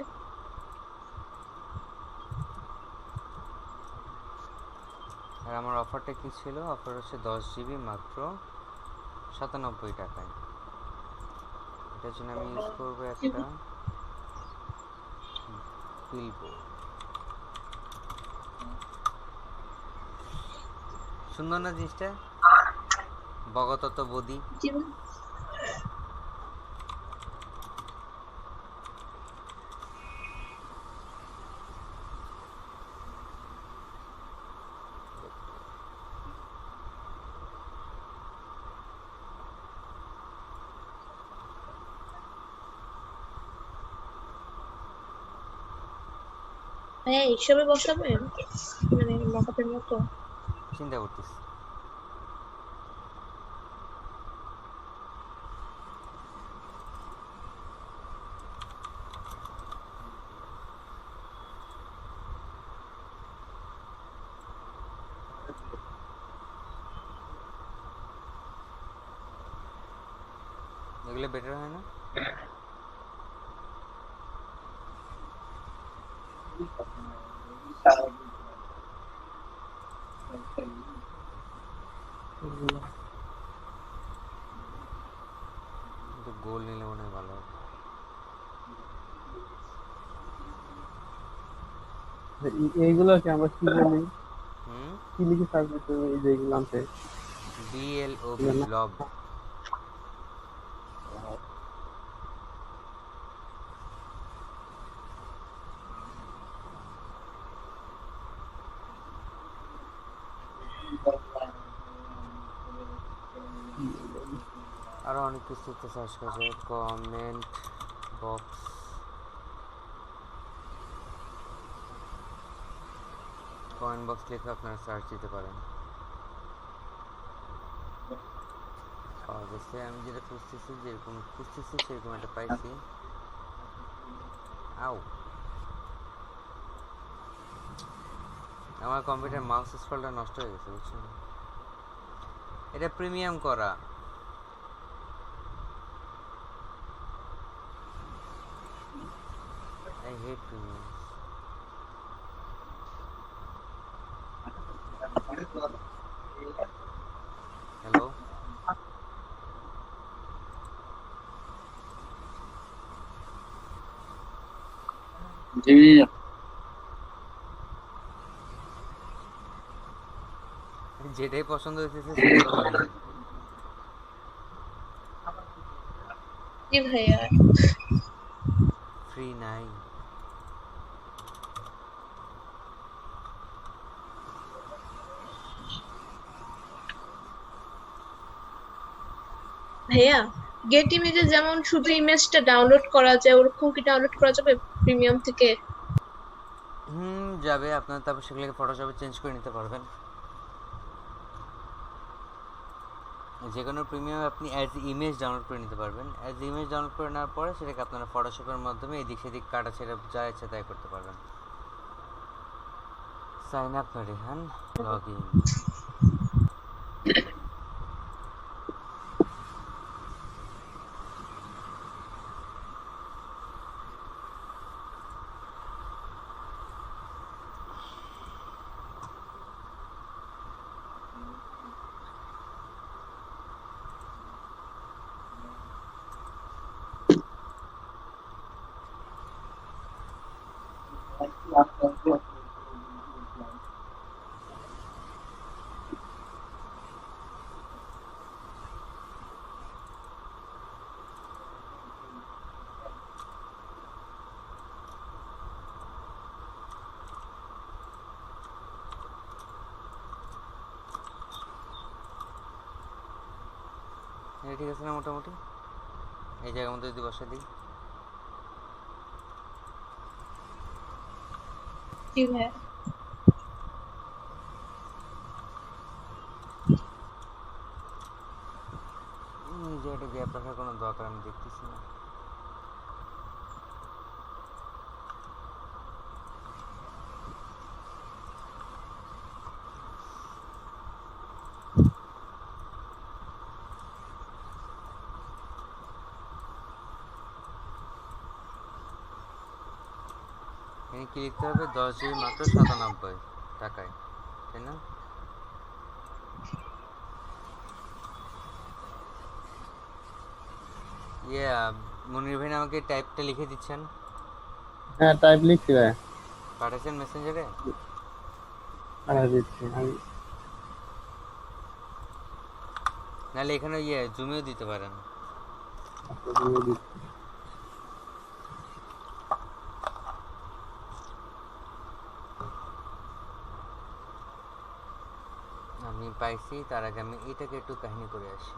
আর আমার অফারটা কি ছিল? অফার হচ্ছে 10 জিবি মাত্র 97 টাকায়। এটার জন্য আমি ইউজ করবো একটা বিলবো। সুন্দর না জিনিসটা? বগতত বদি। জি ভাই। ভাইয়া এইসবে বসাবেন মানে মকআপের মতো? চিন্তা করতেছি। এগুলো বেটার হয় না? কিন্তু গোল নিলে মনে হয় ভালো হবে। এইগুলোকে আমরা কি বলি, হুম, কি লিখে সার্চ করতে হবে এই যেগুলো আনতে? BLOB, ব্লব। আরো অনেক কিছুতে সার্চ করা যায়। কমেন্ট বক্স, কমেন্ট বক্স লিখে আপনারা সার্চ দিতে পারেন। পাওয়া গেছে। আমি যেটা খুঁজতেছি, যেরকম খুঁজতেছি সেরকম একটা পাইছি। আও, আমার কম্পিউটার মাউস স্ক্রলটা নষ্ট হয়ে গেছে, বুঝছেন? এটা প্রিমিয়াম করা। I hate premium. হ্যালো, জি ভাইয়া যেটাই পছন্দ হইতেছে সেটাই বলেন। জি ভাইয়া। ফ্রি নাই। ভাইয়া গেট ইমেজে যেমন শুধু ইমেজটা ডাউনলোড করা যায় ওরকম কি ডাউনলোড করা যাবে প্রিমিয়াম থেকে? যাবে আপনার, তারপর সেগুলোকে ফটোশপে চেঞ্জ করে নিতে পারবেন। যে কোনো প্রিমিয়াম আপনি অ্যাজ ইমেজ ডাউনলোড করে নিতে পারবেন। অ্যাজ ইমেজ ডাউনলোড করে নেওয়ার পরে সেটাকে আপনারা ফটোশপের মাধ্যমে এদিক সেদিক কাটা ছেড়ে যা ইচ্ছা তাই করতে পারবেন। Sign up Rehan, log in. এটা ঠিক আছে না মোটামুটি? এই জায়গার মধ্যে যদি বসা দিই, জি ভাইয়া। এই জায়গাটা গ্যাপ রাখার কোনো দরকার আমি দেখতেছি না। এখানে কি লিখতে হবে? 10 জিবি মাত্র 97 টাকায়, তাই না? ইয়ে মনির ভাই আমাকে টাইপটা লিখে দিচ্ছেন, হ্যাঁ টাইপ লিখছি ভাই, পাঠাচ্ছেন মেসেঞ্জারে। পাঠিয়ে দিচ্ছি আমি। নাহলে এখানে জুমিও দিতে পারেন। আপনাকে দিচ্ছি। আমি পাইছি, তার আগে আমি এটাকে একটু কাহিনী করে আসি।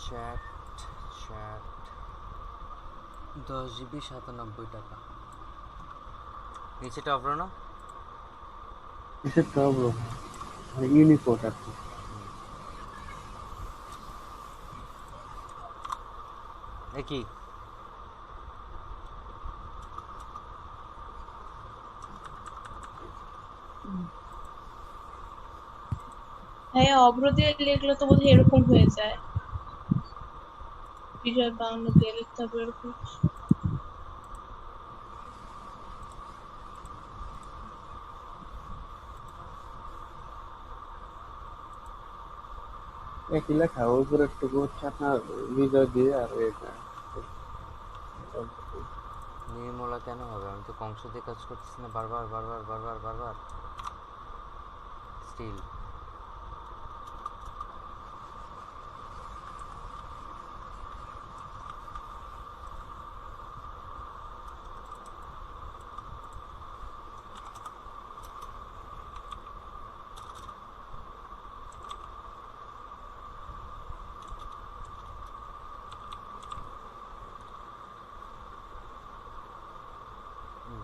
চ্যাট চ্যাট 10 জিবি 97 টাকা। নিচেটা অফ না? কিসের তো ব্রো, ইউনিকোড আর কি। একই ভাইয়া অভ্র দিয়ে লিখলে তো বোধহয় এরকম হয়ে যায়, বিজয় বাংলা দিয়ে লিখতে হবে এরকম। একই লেখা, ওর উপরে টুকু হচ্ছে আপনার বিজয় দিয়ে আর এটা নির্মলা কেন হবে? আমি তো কংস দিয়ে কাজ করতেছি না, বারবার বারবার বারবার বারবার স্টিল।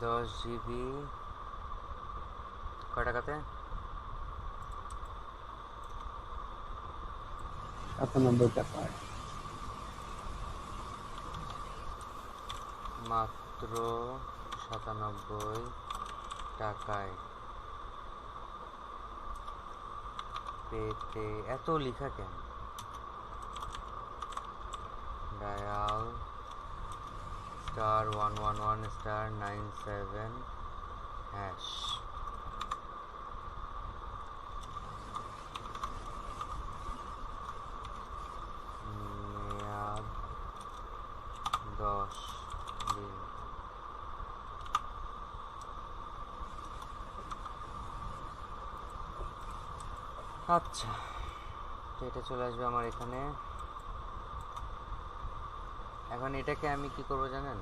দশ জিবি কয় টাকাতে? 97 টাকা। মাত্র 97 টাকায় পেতে এত লেখা কেন? ডায়াল *111*97# মেয়াদ 10 দিন। আচ্ছা, তো এটা চলে আসবে আমার এখানে। এখন এটাকে আমি কি করব জানেন?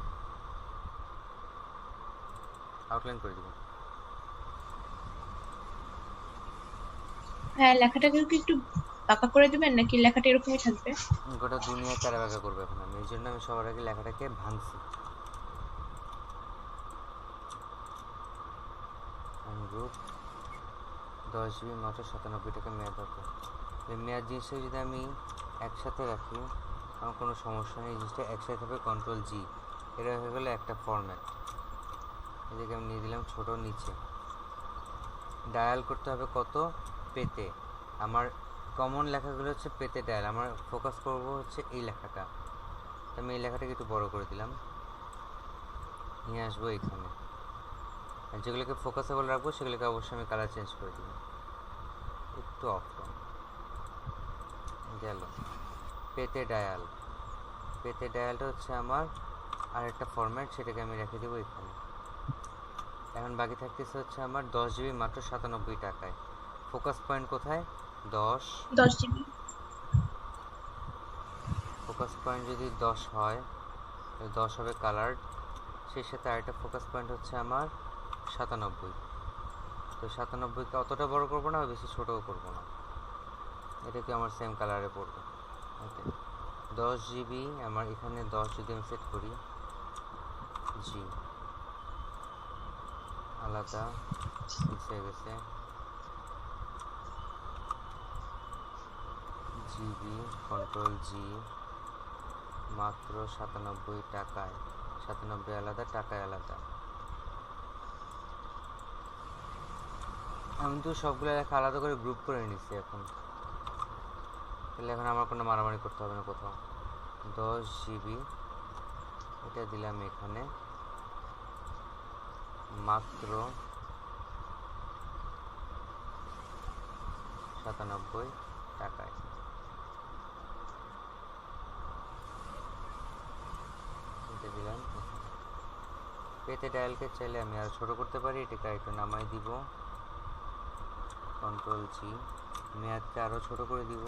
আউটলাইন করে দিব। হ্যাঁ, লেখাটাকে কি একটু বাঁকা করে দিবেন নাকি লেখাটা এরকমই থাকবে? গোটা দুনিয়া কারাবাকা করবে এখন আমি, এই জন্য আমি সবার আগে লেখাটাকে ভাঙছি। অনুরূপ 10 জিবি মাত্র 97 টাকা মেয়াদ হতো। এই মেয়াদ জিনিসটা যদি আমি একসাথে রাখি আমার কোনো সমস্যা নেই। জিনিসটা একসাথে হবে Ctrl+G, এটা হয়ে গেলো একটা ফরম্যাট। এদিকে আমি নিয়ে দিলাম ছোট নিচে। ডায়াল করতে হবে কত? পেতে। আমার কমন লেখাগুলো হচ্ছে পেতে ডায়াল, আমার ফোকাস করব হচ্ছে এই লেখাটা। আমি এই লেখাটাকে একটু বড় করে দিলাম, নিয়ে আসবো এখানে। আর যেগুলোকে ফোকাসেবল রাখবো সেগুলোকে অবশ্যই আমি কালার চেঞ্জ করে দিব। একটু অফ গেল। পেতে ডায়াল। পেতে ডায়ালটা হচ্ছে আমার আরেকটা ফরম্যাট, সেটাকে আমি রেখে দেবো এখানে। এখন বাকি থাকতেছে হচ্ছে আমার 10 জিবি মাত্র 97 টাকায়। ফোকাস পয়েন্ট কোথায়? 10 জিবি। ফোকাস পয়েন্ট যদি 10 হয়, 10 হবে কালার্ড, সেই সাথে আরেকটা ফোকাস পয়েন্ট হচ্ছে আমার 97। তো 97কে অতটা বড় করবো না, বেশি ছোটও করবো না, এটাকে আমার সেম কালারে পড়বে। ওকে, 10 জিবি আমার এখানে 10 যদি আমি সেট করি, জি আলাদা মিক্স হয়ে গেছে, জিবি কন্ট্রোল জি, মাত্র 97 টাকায়। 97 আলাদা, টাকায় আলাদা। আমি তো সবগুলো লেখা আলাদা করে গ্রুপ করে নিচ্ছি এখন, তাহলে এখন আমার কোনো মারামারি করতে হবে না কোথাও। 10 জিবি এটা দিলাম এখানে মাত্র 97 টাকায়। এটা দিলাম। পেতে ডায়ালকে চাইলে আমি আর ছোট করতে পারি, এটাকে একটু নামাই দিব, কন্ট্রোল জি, মেয়াদকে আরো ছোট করে দিব,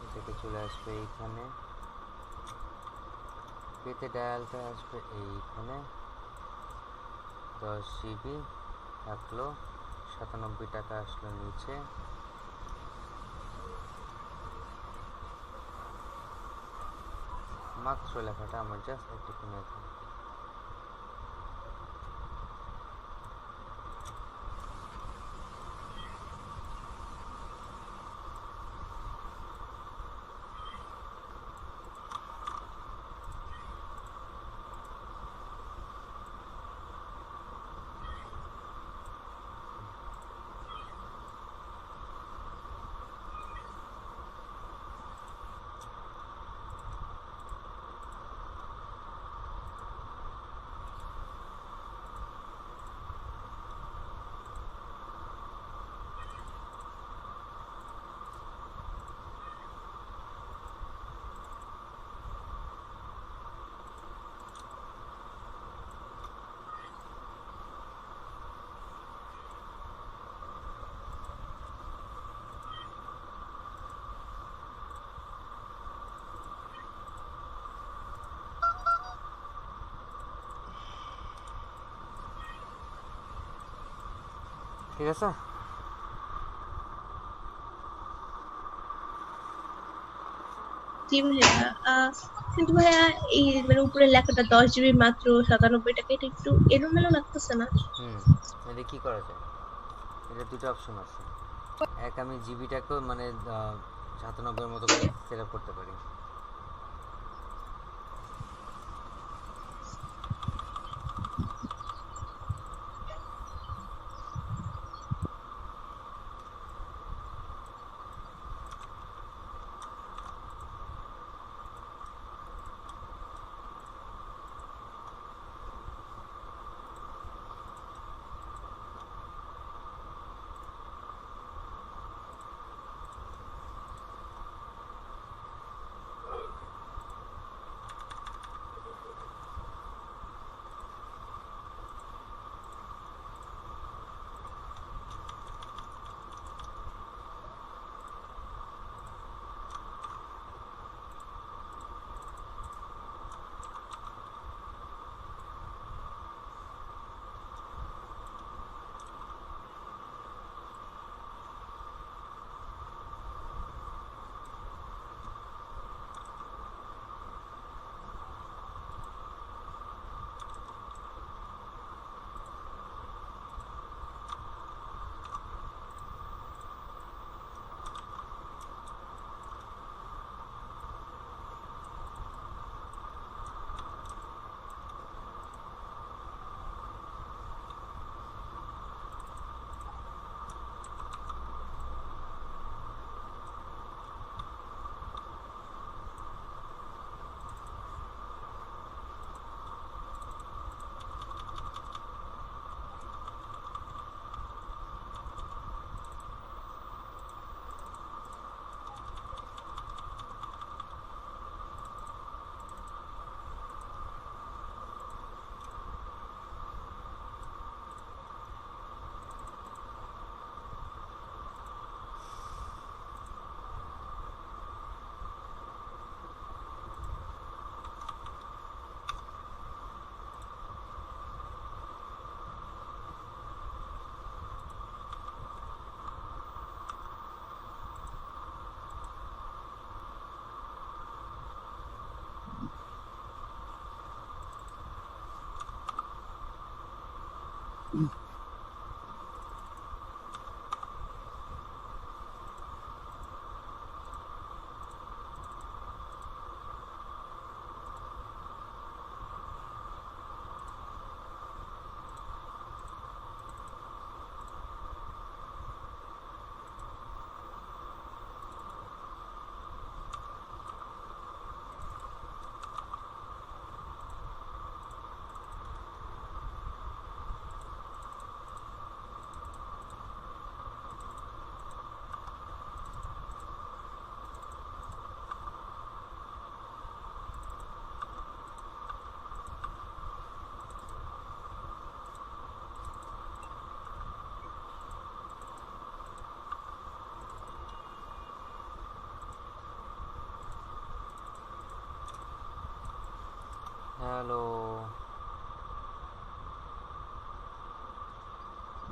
এটাকে চলে আসবে এইখানে, পেতে ডায়ালটা আসবে এইখানে, 10 জিবি থাকলো, 97 টাকা আসলো নিচে, মাত্র লেখাটা আমার জাস্ট একটু কমে থাকে। ঠিক আছে, জি ভাইয়া। কিন্তু ভাইয়া এই মানে উপরে লেখাটা 10 জিবি মাত্র 97 টাকা, এটা একটু এলোমেলো লাগতেছে না? এটা কি করা যায়? এটা দুটো অপশন আছে। এক, আমি জিবিটাকেও মানে 97 মতো করে সেট আপ করতে পারি।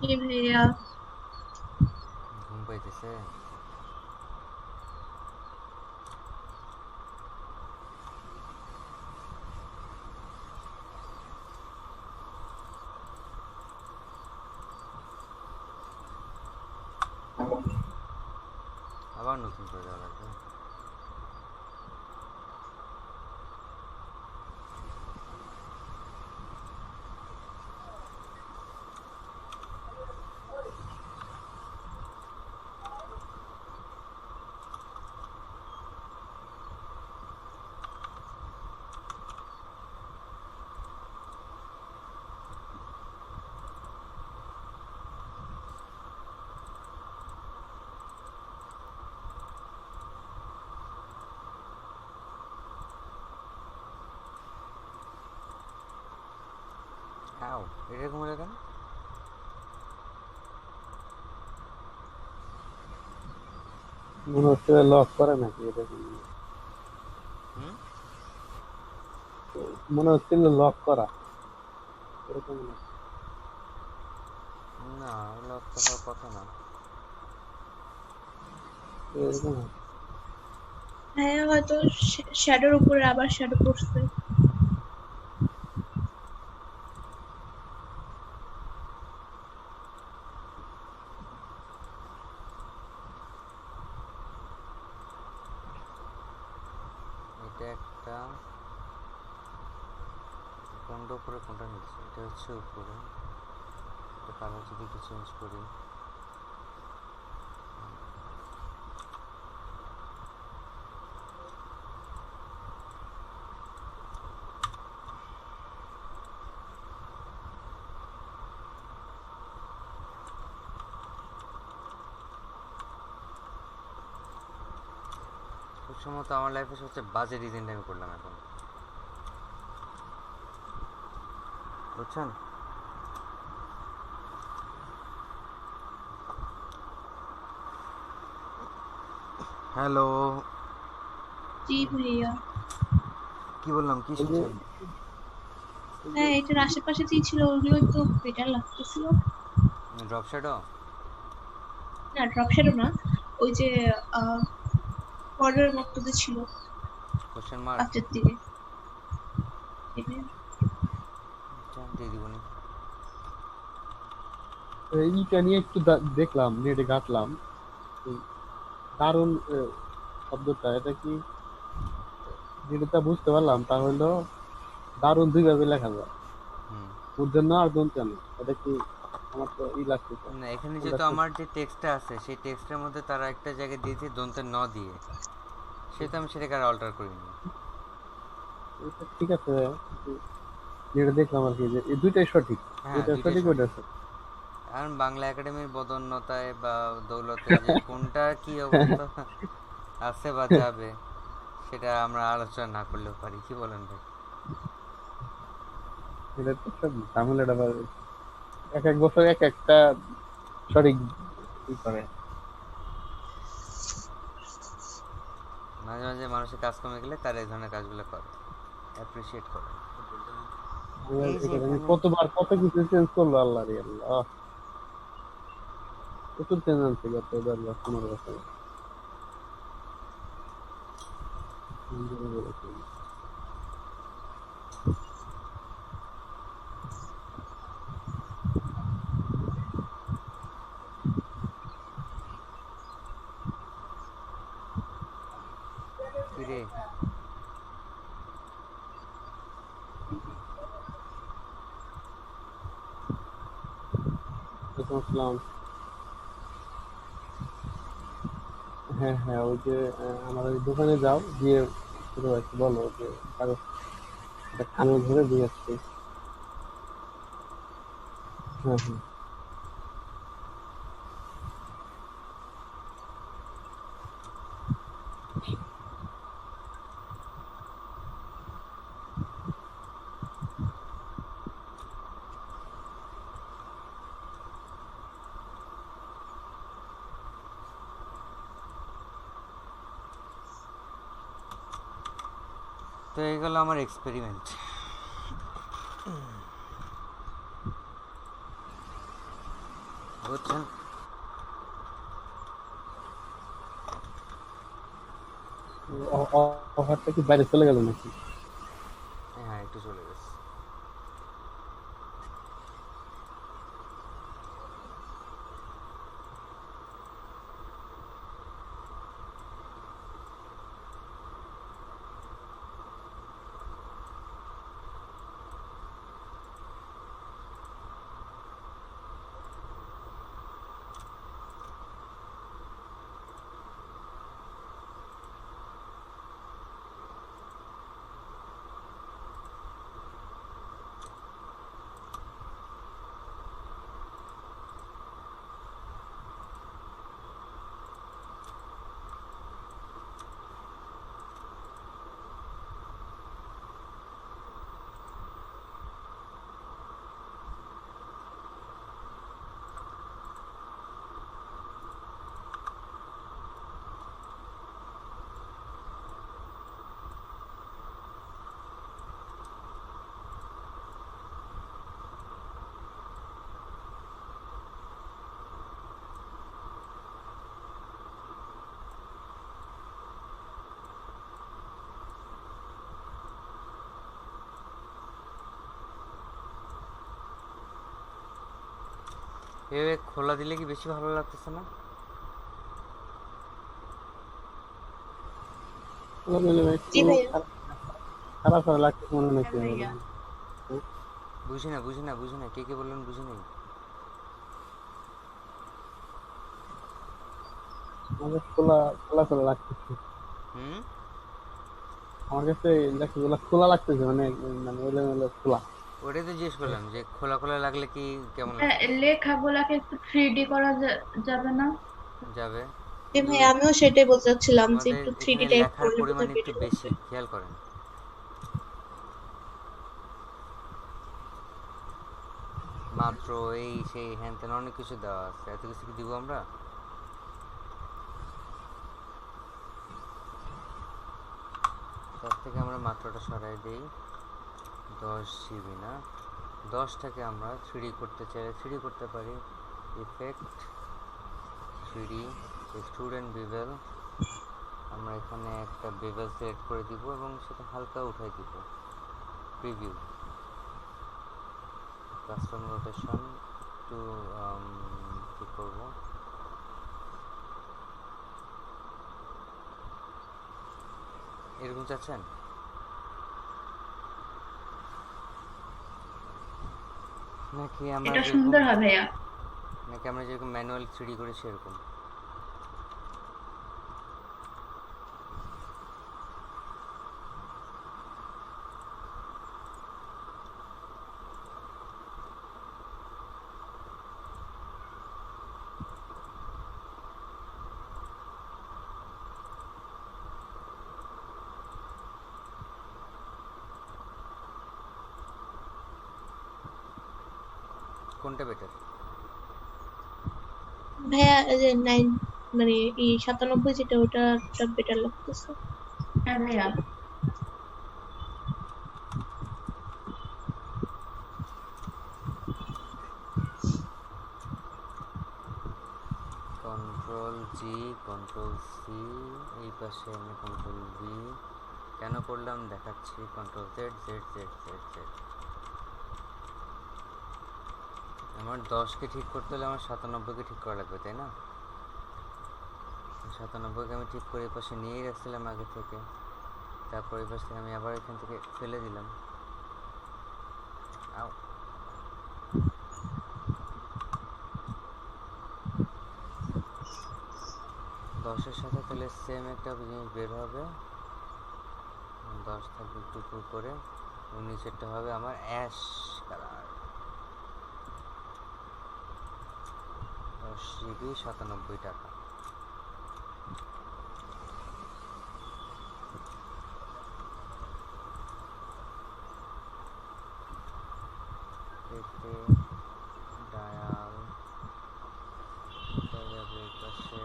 জি ভাইয়া। ঘুম পাইতেছে? আবার নতুন করে দেওয়া লাগবে? আও, এটা ঘুমালে কেন? মনে হচ্ছে লক করে নাকি এরকম, হুম? মনে হচ্ছিল লক করা এরকম না। না, লক তো হওয়ার কথা না। এরকম ভাইয়া হয়তো শ্যাডোর উপরে আবার শ্যাডো পড়ছে। এটা একটা, কোনটা উপরে কোনটা নিচে? এটা হচ্ছে উপরে। এটা কালার যদি একটু চেঞ্জ করি। খুব সম্ভবত আমার লাইফে সবচেয়ে বাজে ডিজাইনটা আমি করলাম এখন, বুঝছেন? হ্যালো, জি ভাইয়া। কি বললাম, কি শুনছেন? হ্যাঁ, এটার আশেপাশে যে ছিল ওগুলো একটু বেটার লাগতেছিল। Drop shadow? না, ড্রপ শ্যাডো না, ওই যে বর্ডারের মতো যে ছিল কোশ্চেন মার্ক? লাস্টের দিকে। এটা দিয়ে দিবনি। এইটা নিয়ে একটু দেখলাম, নেটে ঘাটলাম, দারুণ শব্দটা, এটা কি যেটা বুঝতে পারলাম তা হলো দারুণ দুইভাবে লেখা যায়, হুম। বুঝছেন না আর দন্তেন না, এটা কি আমার তো ই লাগতেছে। না, এখানে যেহেতু আমার যে টেক্সটটা আছে সেই টেক্সটের মধ্যে তারা একটা জায়গায় দিয়েছে দন্তের ন দিয়ে, সেহেতু আমি সেটাকে আর অল্টার করিনি। এটা ঠিক আছে, যেটা দেখলাম আর কি, যে এই দুইটাই সঠিক, হ্যাঁ, যেটা দুইটাই সঠিক ওইটা সঠিক। সঠিক। কারণ বাংলা একাডেমির বদন্যতায় বা দৌলতে যে কোনটা কি অবস্থা আছে বা যাবে সেটা আমরা আলোচনা না করলেও পারি, কি বলেন ভাই? এটা তো সব ঝামেলাটা বাড়বে। এক এক বছর এক একটা সঠিক ই করে। মাঝে মাঝে মানুষের কাজ কমে গেলে তারা এই ধরনের কাজগুলো করে, অ্যাপ্রিসিয়েট করে। এই যে এটা আমি এখানে কতবার কত কিছু চেঞ্জ করলো, আল্লাহ রে আল্লাহ, প্রচুর চেঞ্জ আনছে গত 10 বা 15 বছর। কি রে, আসসালাম। হ্যাঁ হ্যাঁ, ওই যে আমার ওই দোকানে যাও, গিয়ে শুরু হয়েছে, বলো যে কাগজ খানো ধরে দিয়ে আসছি। হ্যাঁ হ্যাঁ, তো এই গেল আমার এক্সপেরিমেন্ট। বুঝছেন? অফারটা কি বাইরে চলে গেল নাকি? হ্যাঁ, একটু চলে গেছে। এভাবে খোলা দিলে কি বেশি ভালো লাগতেছে না? জি ভাইয়া। খারাপ খারাপ লাগছে মনে হ্যাঁ নাকি? ভাইয়া। বুঝি না, কে বললেন বুঝি নাই? আমাদের খোলা খোলা খোলা লাগতেছে। হুম? আমার কাছে লেখাগুলো খোলা লাগতেছে, মানে মানে এলোমেলো খোলা। ওটাই তো জিজ্ঞেস করলাম যে খোলা খোলা লাগলে কি কেমন হ্যাঁ, লাগবে? লেখাগুলাকে একটু 3D করা যাবে না? যাবে, জি কিন্তু ভাইয়া, আমিও সেটাই বলতে চাচ্ছিলাম যে আমাদের একটু 3D এখানে টাইপ লেখার করলে পরিমাণ বোধহয় একটু বেটার বেশি, লাগবে। খেয়াল করেন। মাত্র এই সেই হ্যান ত্যান অনেক কিছু দেওয়া আছে, এত কিছু কি দিব আমরা? তার থেকে আমরা মাত্রাটা সরাই দিই। 10 GB না, 10টাকে আমরা 3D করতে চাইলে 3D করতে পারি। Effect 3D, extrude and bevel. আমরা এখানে একটা বিভেল সিলেক্ট করে দিব এবং সেটা হালকা উঠাই দিব। প্রিভিউ, কাস্টম রোটেশন টু কী করবো, এরকম চাচ্ছেন? নাকি আমরা এটা যেরকম সুন্দর হবে ভাইয়া। ম্যানুয়াল 3D করি সেরকম? কোনটা বেটার? ভাইয়া এই যে 9 মানে এই 97 যেটা ওটা বেটার লাগতেছে। হ্যাঁ ভাইয়া। কন্ট্রোল জি, কন্ট্রোল সি, এই পাশে আমি কন্ট্রোল ভি কেন করলাম দেখাচ্ছি। Control Z Z Z Z Z. আমার 10কে ঠিক করতে হলে আমার 97কে ঠিক করা লাগবে, তাই না? 97কে আমি ঠিক করে এই পাশে নিয়েই রাখছিলাম আগে থেকে, তারপর এই পাশ থেকে আমি আবার এখান থেকে ফেলে দিলাম। আও, 10-এর সাথে তাহলে সেম একটা জিনিস বের হবে। 10 থাকবে একটু উপর করে, এবং নিচেরটা হবে আমার অ্যাশ কালার। 10 GB 97 টাকা। এতে ডায়াল এটা যাবে এই পাশে,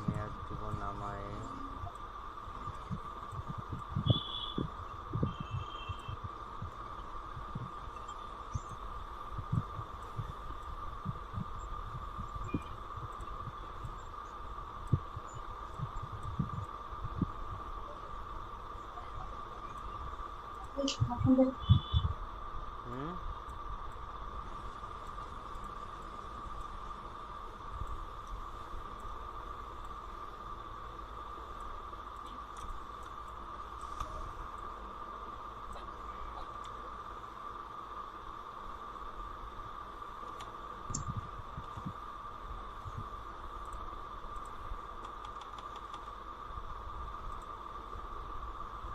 মেয়াদ দিব নামায়। হুম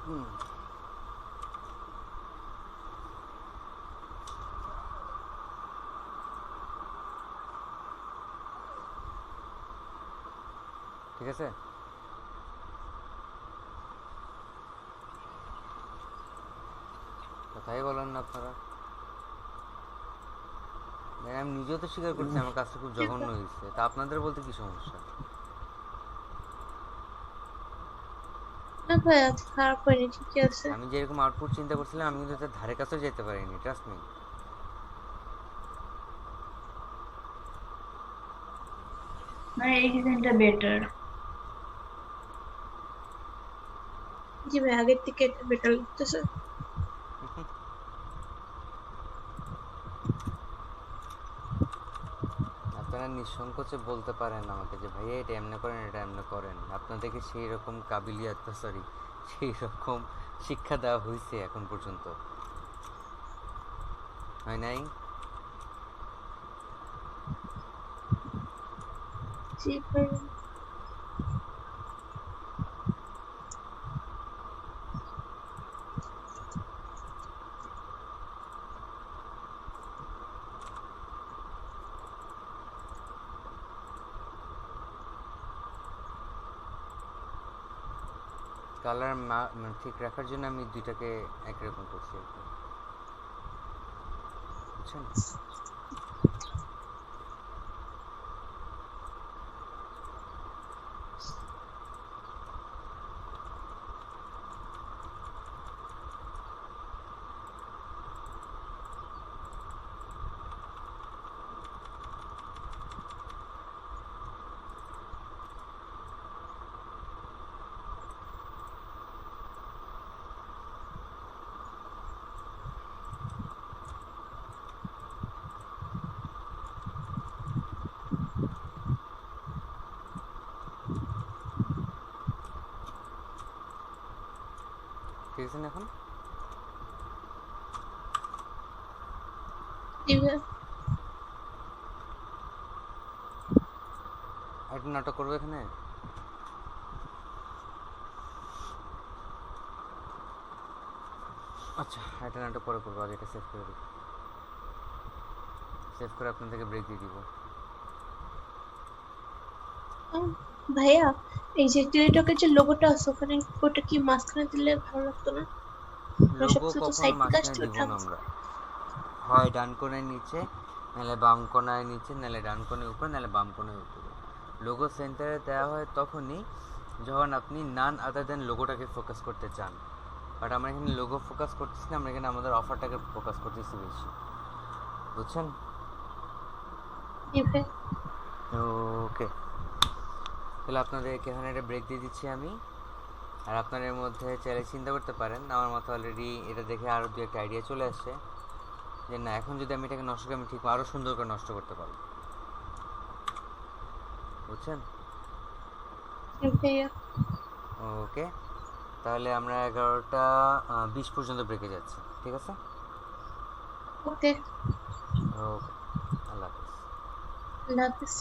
হুম ঠিক আছে। কথাই বলেন না আপনারা। দেখেন, আমি নিজেও তো স্বীকার করছি আমার কাজটা খুব জঘন্য হয়েছে, তা আপনাদের বলতে কি সমস্যা? না ভাইয়া, খারাপ হয়নি, ঠিকই আছে। আমি যেরকম আউটপুট চিন্তা করছিলাম আমি কিন্তু তার ধারে কাছেও যেতে পারিনি, ট্রাস্ট মি। মানে এই ডিজাইনটা বেটার। জি ভাই, আগের থেকে এটা বেটার লাগতেছে। আপনারা নিঃসংকোচে বলতে পারেন আমাকে যে ভাইয়া এটা এমনি করেন, এটা এমনি করেন। আপনাদেরকে সেই রকম কাবিলিয়াত, সরি, সেই রকম শিক্ষা দেওয়া হয়েছে এখন পর্যন্ত, হয় নাই? জি ভাই। কালার মানে ঠিক রাখার জন্য আমি দুইটাকে একরকম করছি আর কি, বুঝছেন? ঠিক আছে না এখন? জি ভাইয়া। একটা নাটক করবো এখানে। আচ্ছা, একটা নাটক পরে করবো, আগে এটা সেভ করে দিই। সেভ করে আপনাদেরকে ব্রেক দিয়ে দিব। আম, ভাইয়া, এই যে টেলিটকের যে লোগোটা আছে ওখানে, ওটা কি মাঝখানে দিলে ভালো লাগতো না? লোগো সবকিছু তো কখনো সাইড থেকে মাঝখানে আসছে, দিব ওটা না আমরা, হয় ডান কোণের নিচে, নাহলে বাম কোণায় নিচে, নাহলে ডান কোণের উপরে, নাহলে বাম কোণের উপরে। লোগো সেন্টারে দেওয়া হয় তখনই যখন আপনি নান আদার দেন লোগোটাকে ফোকাস করতে চান। বাট আমরা এখানে লোগো ফোকাস করতেছি না, আমরা এখানে আমাদের অফারটাকে ফোকাস করতেছি বেশি, বুঝছেন? জি ভাই। ওকে, তাহলে আপনাদের এখানে একটা ব্রেক দিয়ে দিচ্ছি আমি। আর আপনার এর মধ্যে চাইলে চিন্তা করতে পারেন, আমার মাথায় অলরেডি এটা দেখে আরও দু একটা আইডিয়া চলে আসছে যে না, এখন যদি আমি এটাকে নষ্ট করি আমি ঠিক আরও সুন্দর করে নষ্ট করতে পারবো, বুঝছেন? জি ভাইয়া। ওকে, তাহলে আমরা 11টা 20 পর্যন্ত ব্রেকে যাচ্ছি, ঠিক আছে? ওকে। ওকে, আল্লাহ হাফিজ। আল্লাহ হাফিজ।